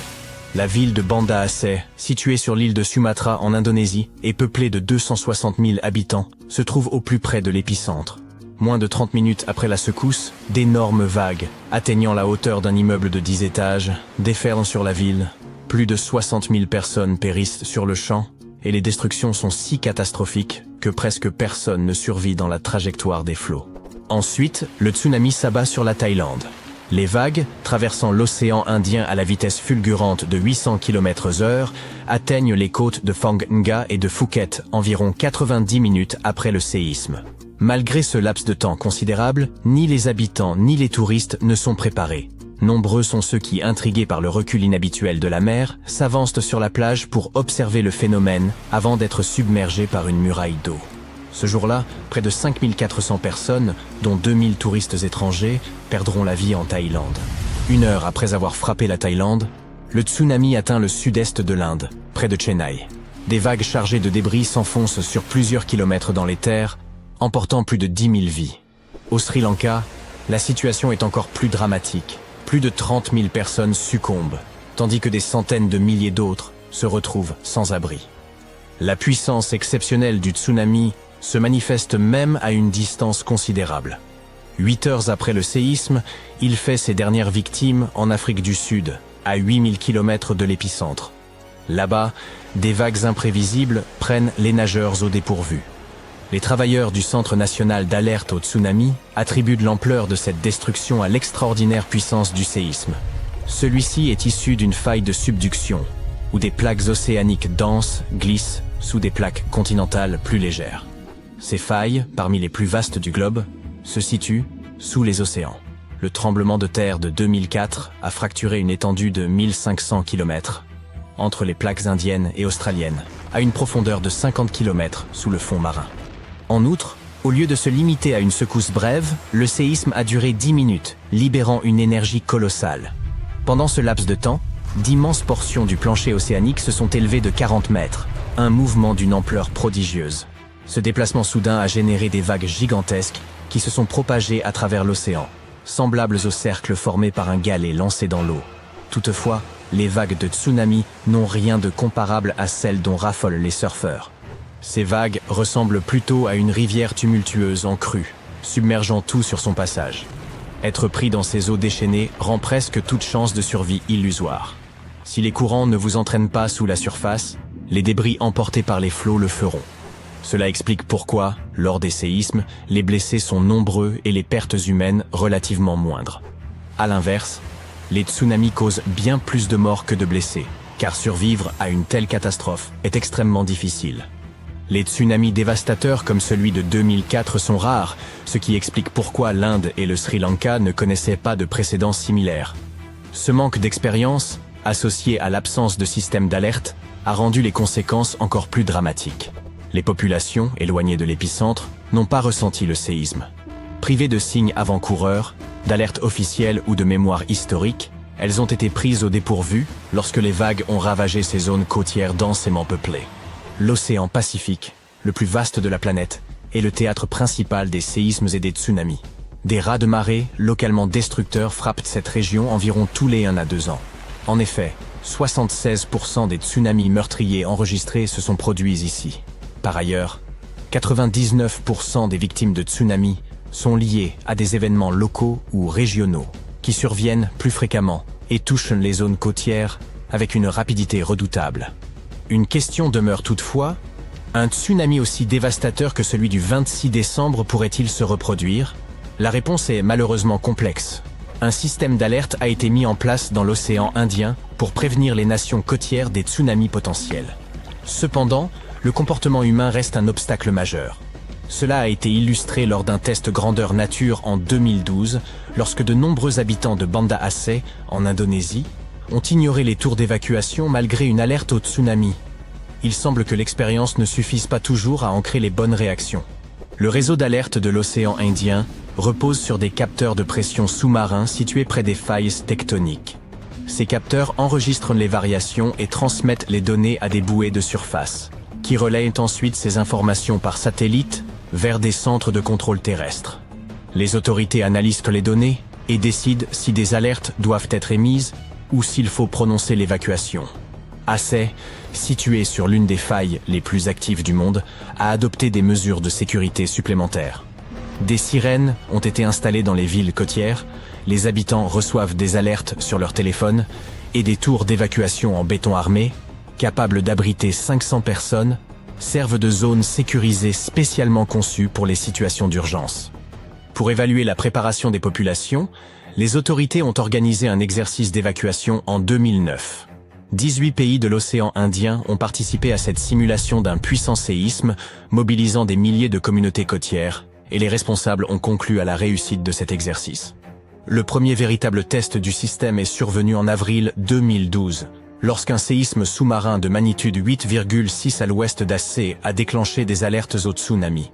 La ville de Banda Aceh, située sur l'île de Sumatra en Indonésie et peuplée de 260 000 habitants, se trouve au plus près de l'épicentre. Moins de 30 minutes après la secousse, d'énormes vagues, atteignant la hauteur d'un immeuble de 10 étages, déferlent sur la ville. Plus de 60 000 personnes périssent sur le champ, et les destructions sont si catastrophiques que presque personne ne survit dans la trajectoire des flots. Ensuite, le tsunami s'abat sur la Thaïlande. Les vagues, traversant l'océan Indien à la vitesse fulgurante de 800 km/h, atteignent les côtes de Phang Nga et de Phuket environ 90 minutes après le séisme. Malgré ce laps de temps considérable, ni les habitants ni les touristes ne sont préparés. Nombreux sont ceux qui, intrigués par le recul inhabituel de la mer, s'avancent sur la plage pour observer le phénomène avant d'être submergés par une muraille d'eau. Ce jour-là, près de 5400 personnes, dont 2000 touristes étrangers, perdront la vie en Thaïlande. 1 heure après avoir frappé la Thaïlande, le tsunami atteint le sud-est de l'Inde, près de Chennai. Des vagues chargées de débris s'enfoncent sur plusieurs kilomètres dans les terres, emportant plus de 10 000 vies. Au Sri Lanka, la situation est encore plus dramatique. Plus de 30 000 personnes succombent, tandis que des centaines de milliers d'autres se retrouvent sans abri. La puissance exceptionnelle du tsunami se manifeste même à une distance considérable. 8 heures après le séisme, il fait ses dernières victimes en Afrique du Sud, à 8000 km de l'épicentre. Là-bas, des vagues imprévisibles prennent les nageurs au dépourvu. Les travailleurs du Centre national d'alerte au tsunami attribuent de l'ampleur de cette destruction à l'extraordinaire puissance du séisme. Celui-ci est issu d'une faille de subduction, où des plaques océaniques denses glissent sous des plaques continentales plus légères. Ces failles, parmi les plus vastes du globe, se situent sous les océans. Le tremblement de terre de 2004 a fracturé une étendue de 1500 km entre les plaques indiennes et australiennes, à une profondeur de 50 km sous le fond marin. En outre, au lieu de se limiter à une secousse brève, le séisme a duré 10 minutes, libérant une énergie colossale. Pendant ce laps de temps, d'immenses portions du plancher océanique se sont élevées de 40 mètres, un mouvement d'une ampleur prodigieuse. Ce déplacement soudain a généré des vagues gigantesques qui se sont propagées à travers l'océan, semblables aux cercles formés par un galet lancé dans l'eau. Toutefois, les vagues de tsunami n'ont rien de comparable à celles dont raffolent les surfeurs. Ces vagues ressemblent plutôt à une rivière tumultueuse en crue, submergeant tout sur son passage. Être pris dans ces eaux déchaînées rend presque toute chance de survie illusoire. Si les courants ne vous entraînent pas sous la surface, les débris emportés par les flots le feront. Cela explique pourquoi, lors des séismes, les blessés sont nombreux et les pertes humaines relativement moindres. À l'inverse, les tsunamis causent bien plus de morts que de blessés, car survivre à une telle catastrophe est extrêmement difficile. Les tsunamis dévastateurs comme celui de 2004 sont rares, ce qui explique pourquoi l'Inde et le Sri Lanka ne connaissaient pas de précédents similaires. Ce manque d'expérience, associé à l'absence de système d'alerte, a rendu les conséquences encore plus dramatiques. Les populations, éloignées de l'épicentre, n'ont pas ressenti le séisme. Privées de signes avant-coureurs, d'alerte officielle ou de mémoire historique, elles ont été prises au dépourvu lorsque les vagues ont ravagé ces zones côtières densément peuplées. L'océan Pacifique, le plus vaste de la planète, est le théâtre principal des séismes et des tsunamis. Des raz-de-marée localement destructeurs frappent cette région environ tous les 1 à 2 ans. En effet, 76% des tsunamis meurtriers enregistrés se sont produits ici. Par ailleurs, 99% des victimes de tsunamis sont liées à des événements locaux ou régionaux qui surviennent plus fréquemment et touchent les zones côtières avec une rapidité redoutable. Une question demeure toutefois, un tsunami aussi dévastateur que celui du 26 décembre pourrait-il se reproduire? La réponse est malheureusement complexe. Un système d'alerte a été mis en place dans l'océan Indien pour prévenir les nations côtières des tsunamis potentiels. Cependant, le comportement humain reste un obstacle majeur. Cela a été illustré lors d'un test grandeur nature en 2012, lorsque de nombreux habitants de Banda Aceh, en Indonésie, ont ignoré les tours d'évacuation malgré une alerte au tsunami. Il semble que l'expérience ne suffise pas toujours à ancrer les bonnes réactions. Le réseau d'alerte de l'océan Indien repose sur des capteurs de pression sous-marins situés près des failles tectoniques. Ces capteurs enregistrent les variations et transmettent les données à des bouées de surface, qui relayent ensuite ces informations par satellite vers des centres de contrôle terrestres. Les autorités analysent les données et décident si des alertes doivent être émises ou s'il faut prononcer l'évacuation. Aceh, situé sur l'une des failles les plus actives du monde, a adopté des mesures de sécurité supplémentaires. Des sirènes ont été installées dans les villes côtières, les habitants reçoivent des alertes sur leur téléphone et des tours d'évacuation en béton armé, capables d'abriter 500 personnes, servent de zones sécurisées spécialement conçues pour les situations d'urgence. Pour évaluer la préparation des populations, les autorités ont organisé un exercice d'évacuation en 2009. 18 pays de l'océan Indien ont participé à cette simulation d'un puissant séisme, mobilisant des milliers de communautés côtières, et les responsables ont conclu à la réussite de cet exercice. Le premier véritable test du système est survenu en avril 2012, lorsqu'un séisme sous-marin de magnitude 8,6 à l'ouest d'Aceh a déclenché des alertes au tsunami.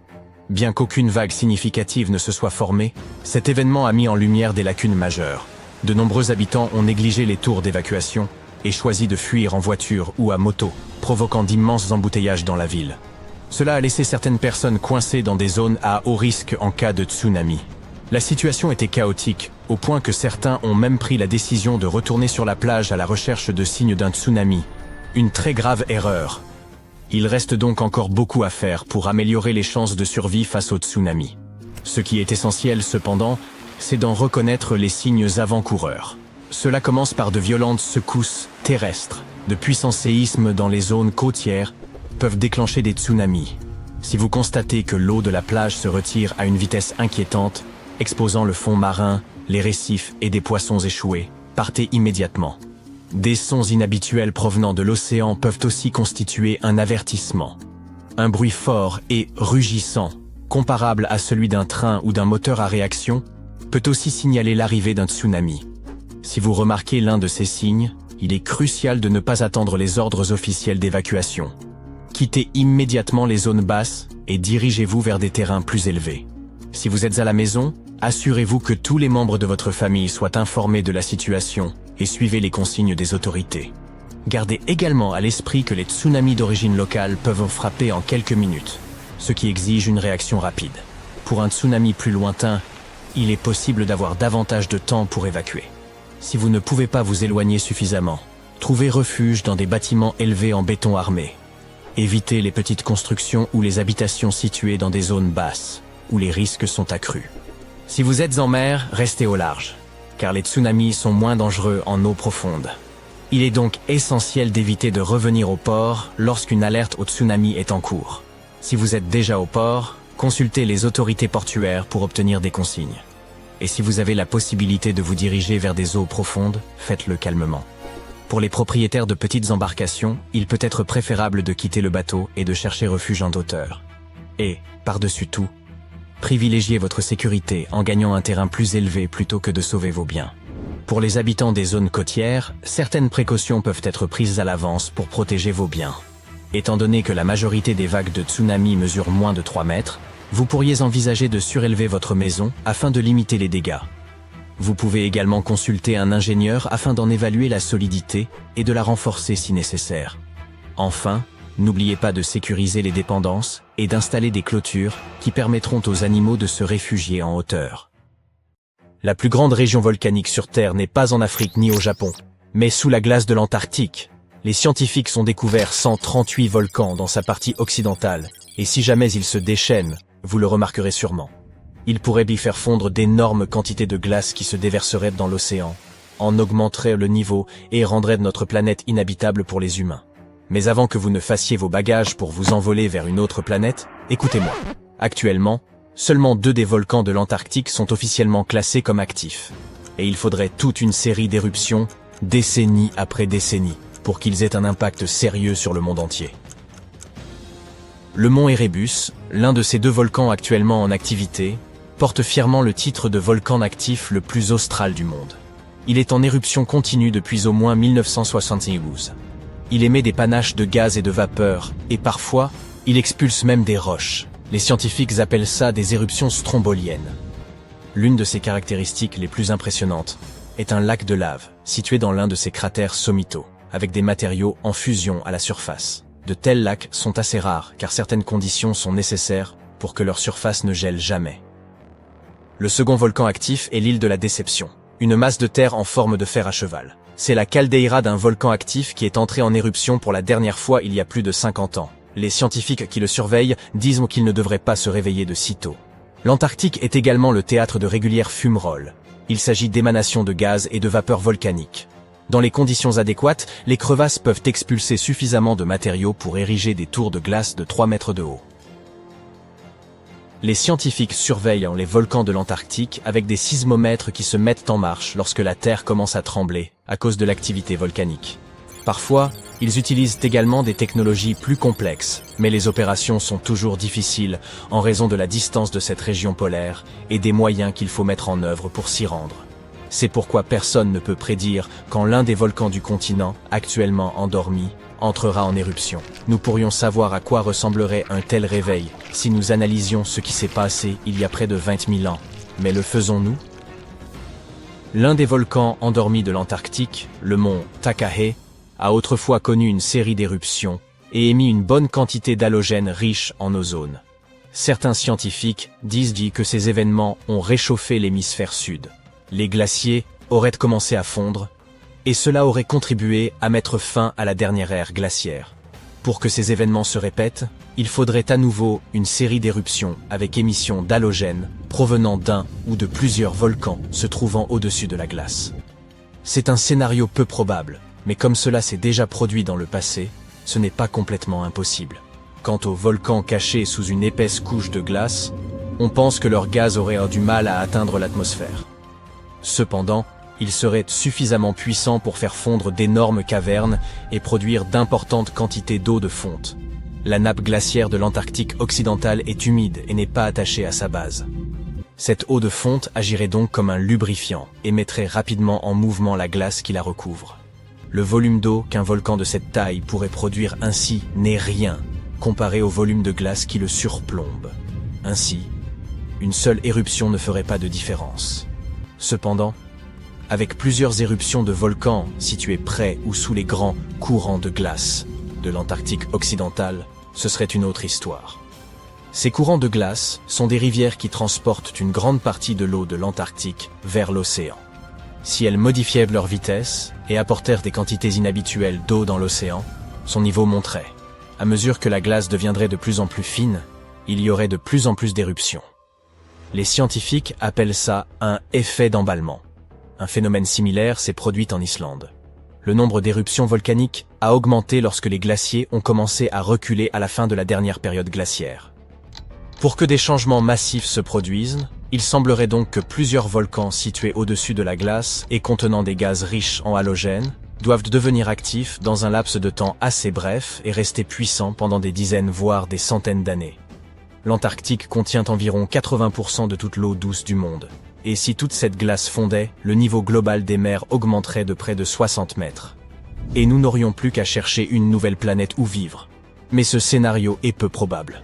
Bien qu'aucune vague significative ne se soit formée, cet événement a mis en lumière des lacunes majeures. De nombreux habitants ont négligé les tours d'évacuation et choisi de fuir en voiture ou à moto, provoquant d'immenses embouteillages dans la ville. Cela a laissé certaines personnes coincées dans des zones à haut risque en cas de tsunami. La situation était chaotique, au point que certains ont même pris la décision de retourner sur la plage à la recherche de signes d'un tsunami. Une très grave erreur. Il reste donc encore beaucoup à faire pour améliorer les chances de survie face au tsunami. Ce qui est essentiel cependant, c'est d'en reconnaître les signes avant-coureurs. Cela commence par de violentes secousses terrestres. De puissants séismes dans les zones côtières peuvent déclencher des tsunamis. Si vous constatez que l'eau de la plage se retire à une vitesse inquiétante, exposant le fond marin, les récifs et des poissons échoués, partez immédiatement. Des sons inhabituels provenant de l'océan peuvent aussi constituer un avertissement. Un bruit fort et rugissant, comparable à celui d'un train ou d'un moteur à réaction, peut aussi signaler l'arrivée d'un tsunami. Si vous remarquez l'un de ces signes, il est crucial de ne pas attendre les ordres officiels d'évacuation. Quittez immédiatement les zones basses et dirigez-vous vers des terrains plus élevés. Si vous êtes à la maison, assurez-vous que tous les membres de votre famille soient informés de la situation et suivez les consignes des autorités. Gardez également à l'esprit que les tsunamis d'origine locale peuvent frapper en quelques minutes, ce qui exige une réaction rapide. Pour un tsunami plus lointain, il est possible d'avoir davantage de temps pour évacuer. Si vous ne pouvez pas vous éloigner suffisamment, trouvez refuge dans des bâtiments élevés en béton armé. Évitez les petites constructions ou les habitations situées dans des zones basses, où les risques sont accrus. Si vous êtes en mer, restez au large, car les tsunamis sont moins dangereux en eau profonde. Il est donc essentiel d'éviter de revenir au port lorsqu'une alerte au tsunami est en cours. Si vous êtes déjà au port, consultez les autorités portuaires pour obtenir des consignes. Et si vous avez la possibilité de vous diriger vers des eaux profondes, faites-le calmement. Pour les propriétaires de petites embarcations, il peut être préférable de quitter le bateau et de chercher refuge en hauteur. Et, par-dessus tout, privilégiez votre sécurité en gagnant un terrain plus élevé plutôt que de sauver vos biens. Pour les habitants des zones côtières, certaines précautions peuvent être prises à l'avance pour protéger vos biens. Étant donné que la majorité des vagues de tsunami mesurent moins de 3 mètres, vous pourriez envisager de surélever votre maison afin de limiter les dégâts. Vous pouvez également consulter un ingénieur afin d'en évaluer la solidité et de la renforcer si nécessaire. Enfin, n'oubliez pas de sécuriser les dépendances et d'installer des clôtures qui permettront aux animaux de se réfugier en hauteur. La plus grande région volcanique sur Terre n'est pas en Afrique ni au Japon, mais sous la glace de l'Antarctique. Les scientifiques ont découvert 138 volcans dans sa partie occidentale, et si jamais ils se déchaînent, vous le remarquerez sûrement. Ils pourraient y faire fondre d'énormes quantités de glace qui se déverseraient dans l'océan, en augmenteraient le niveau et rendraient notre planète inhabitable pour les humains. Mais avant que vous ne fassiez vos bagages pour vous envoler vers une autre planète, écoutez-moi. Actuellement, seulement 2 des volcans de l'Antarctique sont officiellement classés comme actifs. Et il faudrait toute une série d'éruptions, décennie après décennie, pour qu'ils aient un impact sérieux sur le monde entier. Le mont Erebus, l'un de ces 2 volcans actuellement en activité, porte fièrement le titre de volcan actif le plus austral du monde. Il est en éruption continue depuis au moins 1972. Il émet des panaches de gaz et de vapeur, et parfois, il expulse même des roches. Les scientifiques appellent ça des éruptions stromboliennes. L'une de ses caractéristiques les plus impressionnantes est un lac de lave, situé dans l'un de ses cratères sommitaux, avec des matériaux en fusion à la surface. De tels lacs sont assez rares, car certaines conditions sont nécessaires pour que leur surface ne gèle jamais. Le second volcan actif est l'île de la Déception, une masse de terre en forme de fer à cheval. C'est la caldeira d'un volcan actif qui est entré en éruption pour la dernière fois il y a plus de 50 ans. Les scientifiques qui le surveillent disent qu'il ne devrait pas se réveiller de sitôt. L'Antarctique est également le théâtre de régulières fumerolles. Il s'agit d'émanations de gaz et de vapeurs volcaniques. Dans les conditions adéquates, les crevasses peuvent expulser suffisamment de matériaux pour ériger des tours de glace de 3 mètres de haut. Les scientifiques surveillent les volcans de l'Antarctique avec des sismomètres qui se mettent en marche lorsque la Terre commence à trembler à cause de l'activité volcanique. Parfois, ils utilisent également des technologies plus complexes, mais les opérations sont toujours difficiles en raison de la distance de cette région polaire et des moyens qu'il faut mettre en œuvre pour s'y rendre. C'est pourquoi personne ne peut prédire quand l'un des volcans du continent, actuellement endormi, entrera en éruption. Nous pourrions savoir à quoi ressemblerait un tel réveil si nous analysions ce qui s'est passé il y a près de 20 000 ans. Mais le faisons-nous? L'un des volcans endormis de l'Antarctique, le mont Takahe, a autrefois connu une série d'éruptions et émis une bonne quantité d'halogène riche en ozone. Certains scientifiques disent que ces événements ont réchauffé l'hémisphère sud. Les glaciers auraient commencé à fondre, et cela aurait contribué à mettre fin à la dernière ère glaciaire. Pour que ces événements se répètent, il faudrait à nouveau une série d'éruptions avec émission d'halogène provenant d'un ou de plusieurs volcans se trouvant au-dessus de la glace. C'est un scénario peu probable, mais comme cela s'est déjà produit dans le passé, ce n'est pas complètement impossible. Quant aux volcans cachés sous une épaisse couche de glace, on pense que leur gaz aurait du mal à atteindre l'atmosphère. Cependant, ils seraient suffisamment puissants pour faire fondre d'énormes cavernes et produire d'importantes quantités d'eau de fonte. La nappe glaciaire de l'Antarctique occidental est humide et n'est pas attachée à sa base. Cette eau de fonte agirait donc comme un lubrifiant et mettrait rapidement en mouvement la glace qui la recouvre. Le volume d'eau qu'un volcan de cette taille pourrait produire ainsi n'est rien, comparé au volume de glace qui le surplombe. Ainsi, une seule éruption ne ferait pas de différence. Cependant, avec plusieurs éruptions de volcans situés près ou sous les grands courants de glace de l'Antarctique occidental, ce serait une autre histoire. Ces courants de glace sont des rivières qui transportent une grande partie de l'eau de l'Antarctique vers l'océan. Si elles modifiaient leur vitesse et apportèrent des quantités inhabituelles d'eau dans l'océan, son niveau monterait. À mesure que la glace deviendrait de plus en plus fine, il y aurait de plus en plus d'éruptions. Les scientifiques appellent ça un effet d'emballement. Un phénomène similaire s'est produit en Islande. Le nombre d'éruptions volcaniques a augmenté lorsque les glaciers ont commencé à reculer à la fin de la dernière période glaciaire. Pour que des changements massifs se produisent, il semblerait donc que plusieurs volcans situés au-dessus de la glace et contenant des gaz riches en halogène doivent devenir actifs dans un laps de temps assez bref et rester puissants pendant des dizaines voire des centaines d'années. L'Antarctique contient environ 80% de toute l'eau douce du monde. Et si toute cette glace fondait, le niveau global des mers augmenterait de près de 60 mètres. Et nous n'aurions plus qu'à chercher une nouvelle planète où vivre. Mais ce scénario est peu probable.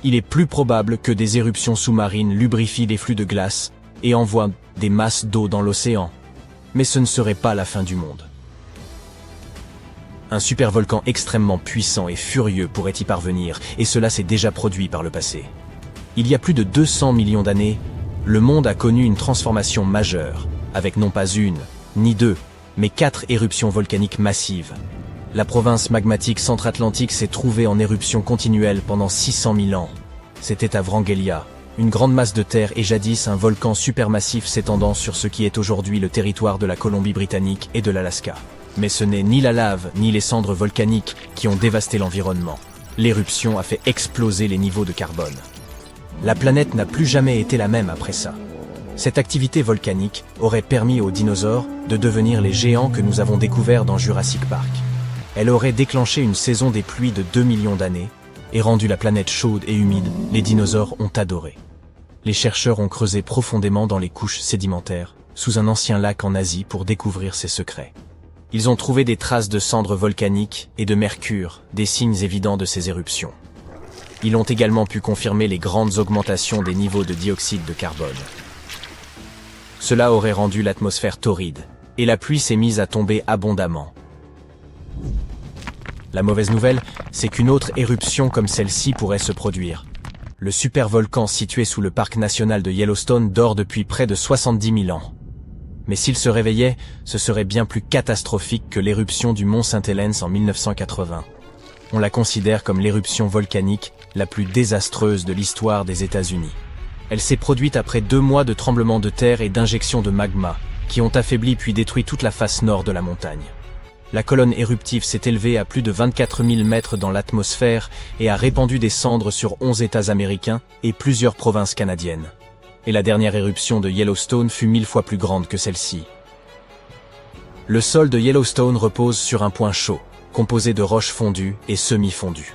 Il est plus probable que des éruptions sous-marines lubrifient les flux de glace et envoient des masses d'eau dans l'océan. Mais ce ne serait pas la fin du monde. Un supervolcan extrêmement puissant et furieux pourrait y parvenir, et cela s'est déjà produit par le passé. Il y a plus de 200 millions d'années, le monde a connu une transformation majeure, avec non pas une, ni deux, mais 4 éruptions volcaniques massives. La province magmatique centra-atlantique s'est trouvée en éruption continuelle pendant 600 000 ans. C'était à Wrangellia, une grande masse de terre et jadis un volcan supermassif s'étendant sur ce qui est aujourd'hui le territoire de la Colombie-Britannique et de l'Alaska. Mais ce n'est ni la lave ni les cendres volcaniques qui ont dévasté l'environnement. L'éruption a fait exploser les niveaux de carbone. La planète n'a plus jamais été la même après ça. Cette activité volcanique aurait permis aux dinosaures de devenir les géants que nous avons découverts dans Jurassic Park. Elle aurait déclenché une saison des pluies de 2 millions d'années et rendu la planète chaude et humide. Les dinosaures ont adoré. Les chercheurs ont creusé profondément dans les couches sédimentaires, sous un ancien lac en Asie pour découvrir ses secrets. Ils ont trouvé des traces de cendres volcaniques et de mercure, des signes évidents de ces éruptions. Ils ont également pu confirmer les grandes augmentations des niveaux de dioxyde de carbone. Cela aurait rendu l'atmosphère torride, et la pluie s'est mise à tomber abondamment. La mauvaise nouvelle, c'est qu'une autre éruption comme celle-ci pourrait se produire. Le supervolcan situé sous le parc national de Yellowstone dort depuis près de 70 000 ans. Mais s'il se réveillait, ce serait bien plus catastrophique que l'éruption du mont St. Helens en 1980. On la considère comme l'éruption volcanique la plus désastreuse de l'histoire des États-Unis. Elle s'est produite après 2 mois de tremblements de terre et d'injections de magma, qui ont affaibli puis détruit toute la face nord de la montagne. La colonne éruptive s'est élevée à plus de 24 000 mètres dans l'atmosphère et a répandu des cendres sur 11 États américains et plusieurs provinces canadiennes. Et la dernière éruption de Yellowstone fut 1000 fois plus grande que celle-ci. Le sol de Yellowstone repose sur un point chaud, composé de roches fondues et semi-fondues.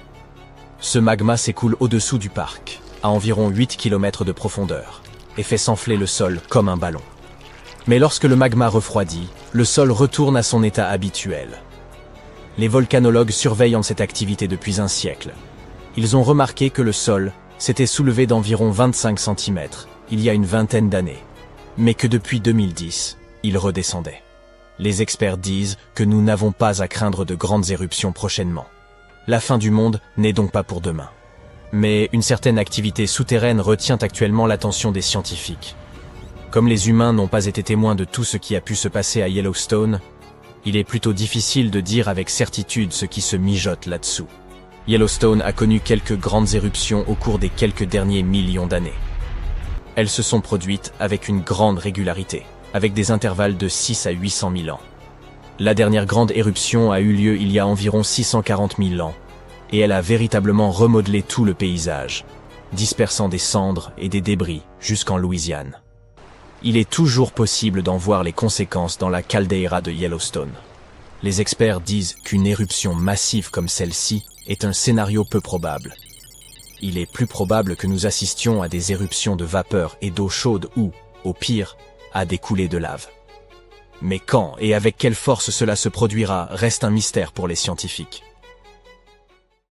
Ce magma s'écoule au-dessous du parc, à environ 8 km de profondeur, et fait s'enfler le sol comme un ballon. Mais lorsque le magma refroidit, le sol retourne à son état habituel. Les volcanologues surveillent cette activité depuis un siècle. Ils ont remarqué que le sol s'était soulevé d'environ 25 cm il y a une vingtaine d'années, mais que depuis 2010, il redescendait. Les experts disent que nous n'avons pas à craindre de grandes éruptions prochainement. La fin du monde n'est donc pas pour demain. Mais une certaine activité souterraine retient actuellement l'attention des scientifiques. Comme les humains n'ont pas été témoins de tout ce qui a pu se passer à Yellowstone, il est plutôt difficile de dire avec certitude ce qui se mijote là-dessous. Yellowstone a connu quelques grandes éruptions au cours des quelques derniers millions d'années. Elles se sont produites avec une grande régularité, avec des intervalles de 6 à 800 000 ans. La dernière grande éruption a eu lieu il y a environ 640 000 ans, et elle a véritablement remodelé tout le paysage, dispersant des cendres et des débris jusqu'en Louisiane. Il est toujours possible d'en voir les conséquences dans la caldeira de Yellowstone. Les experts disent qu'une éruption massive comme celle-ci est un scénario peu probable. Il est plus probable que nous assistions à des éruptions de vapeur et d'eau chaude ou, au pire, à des coulées de lave. Mais quand et avec quelle force cela se produira reste un mystère pour les scientifiques.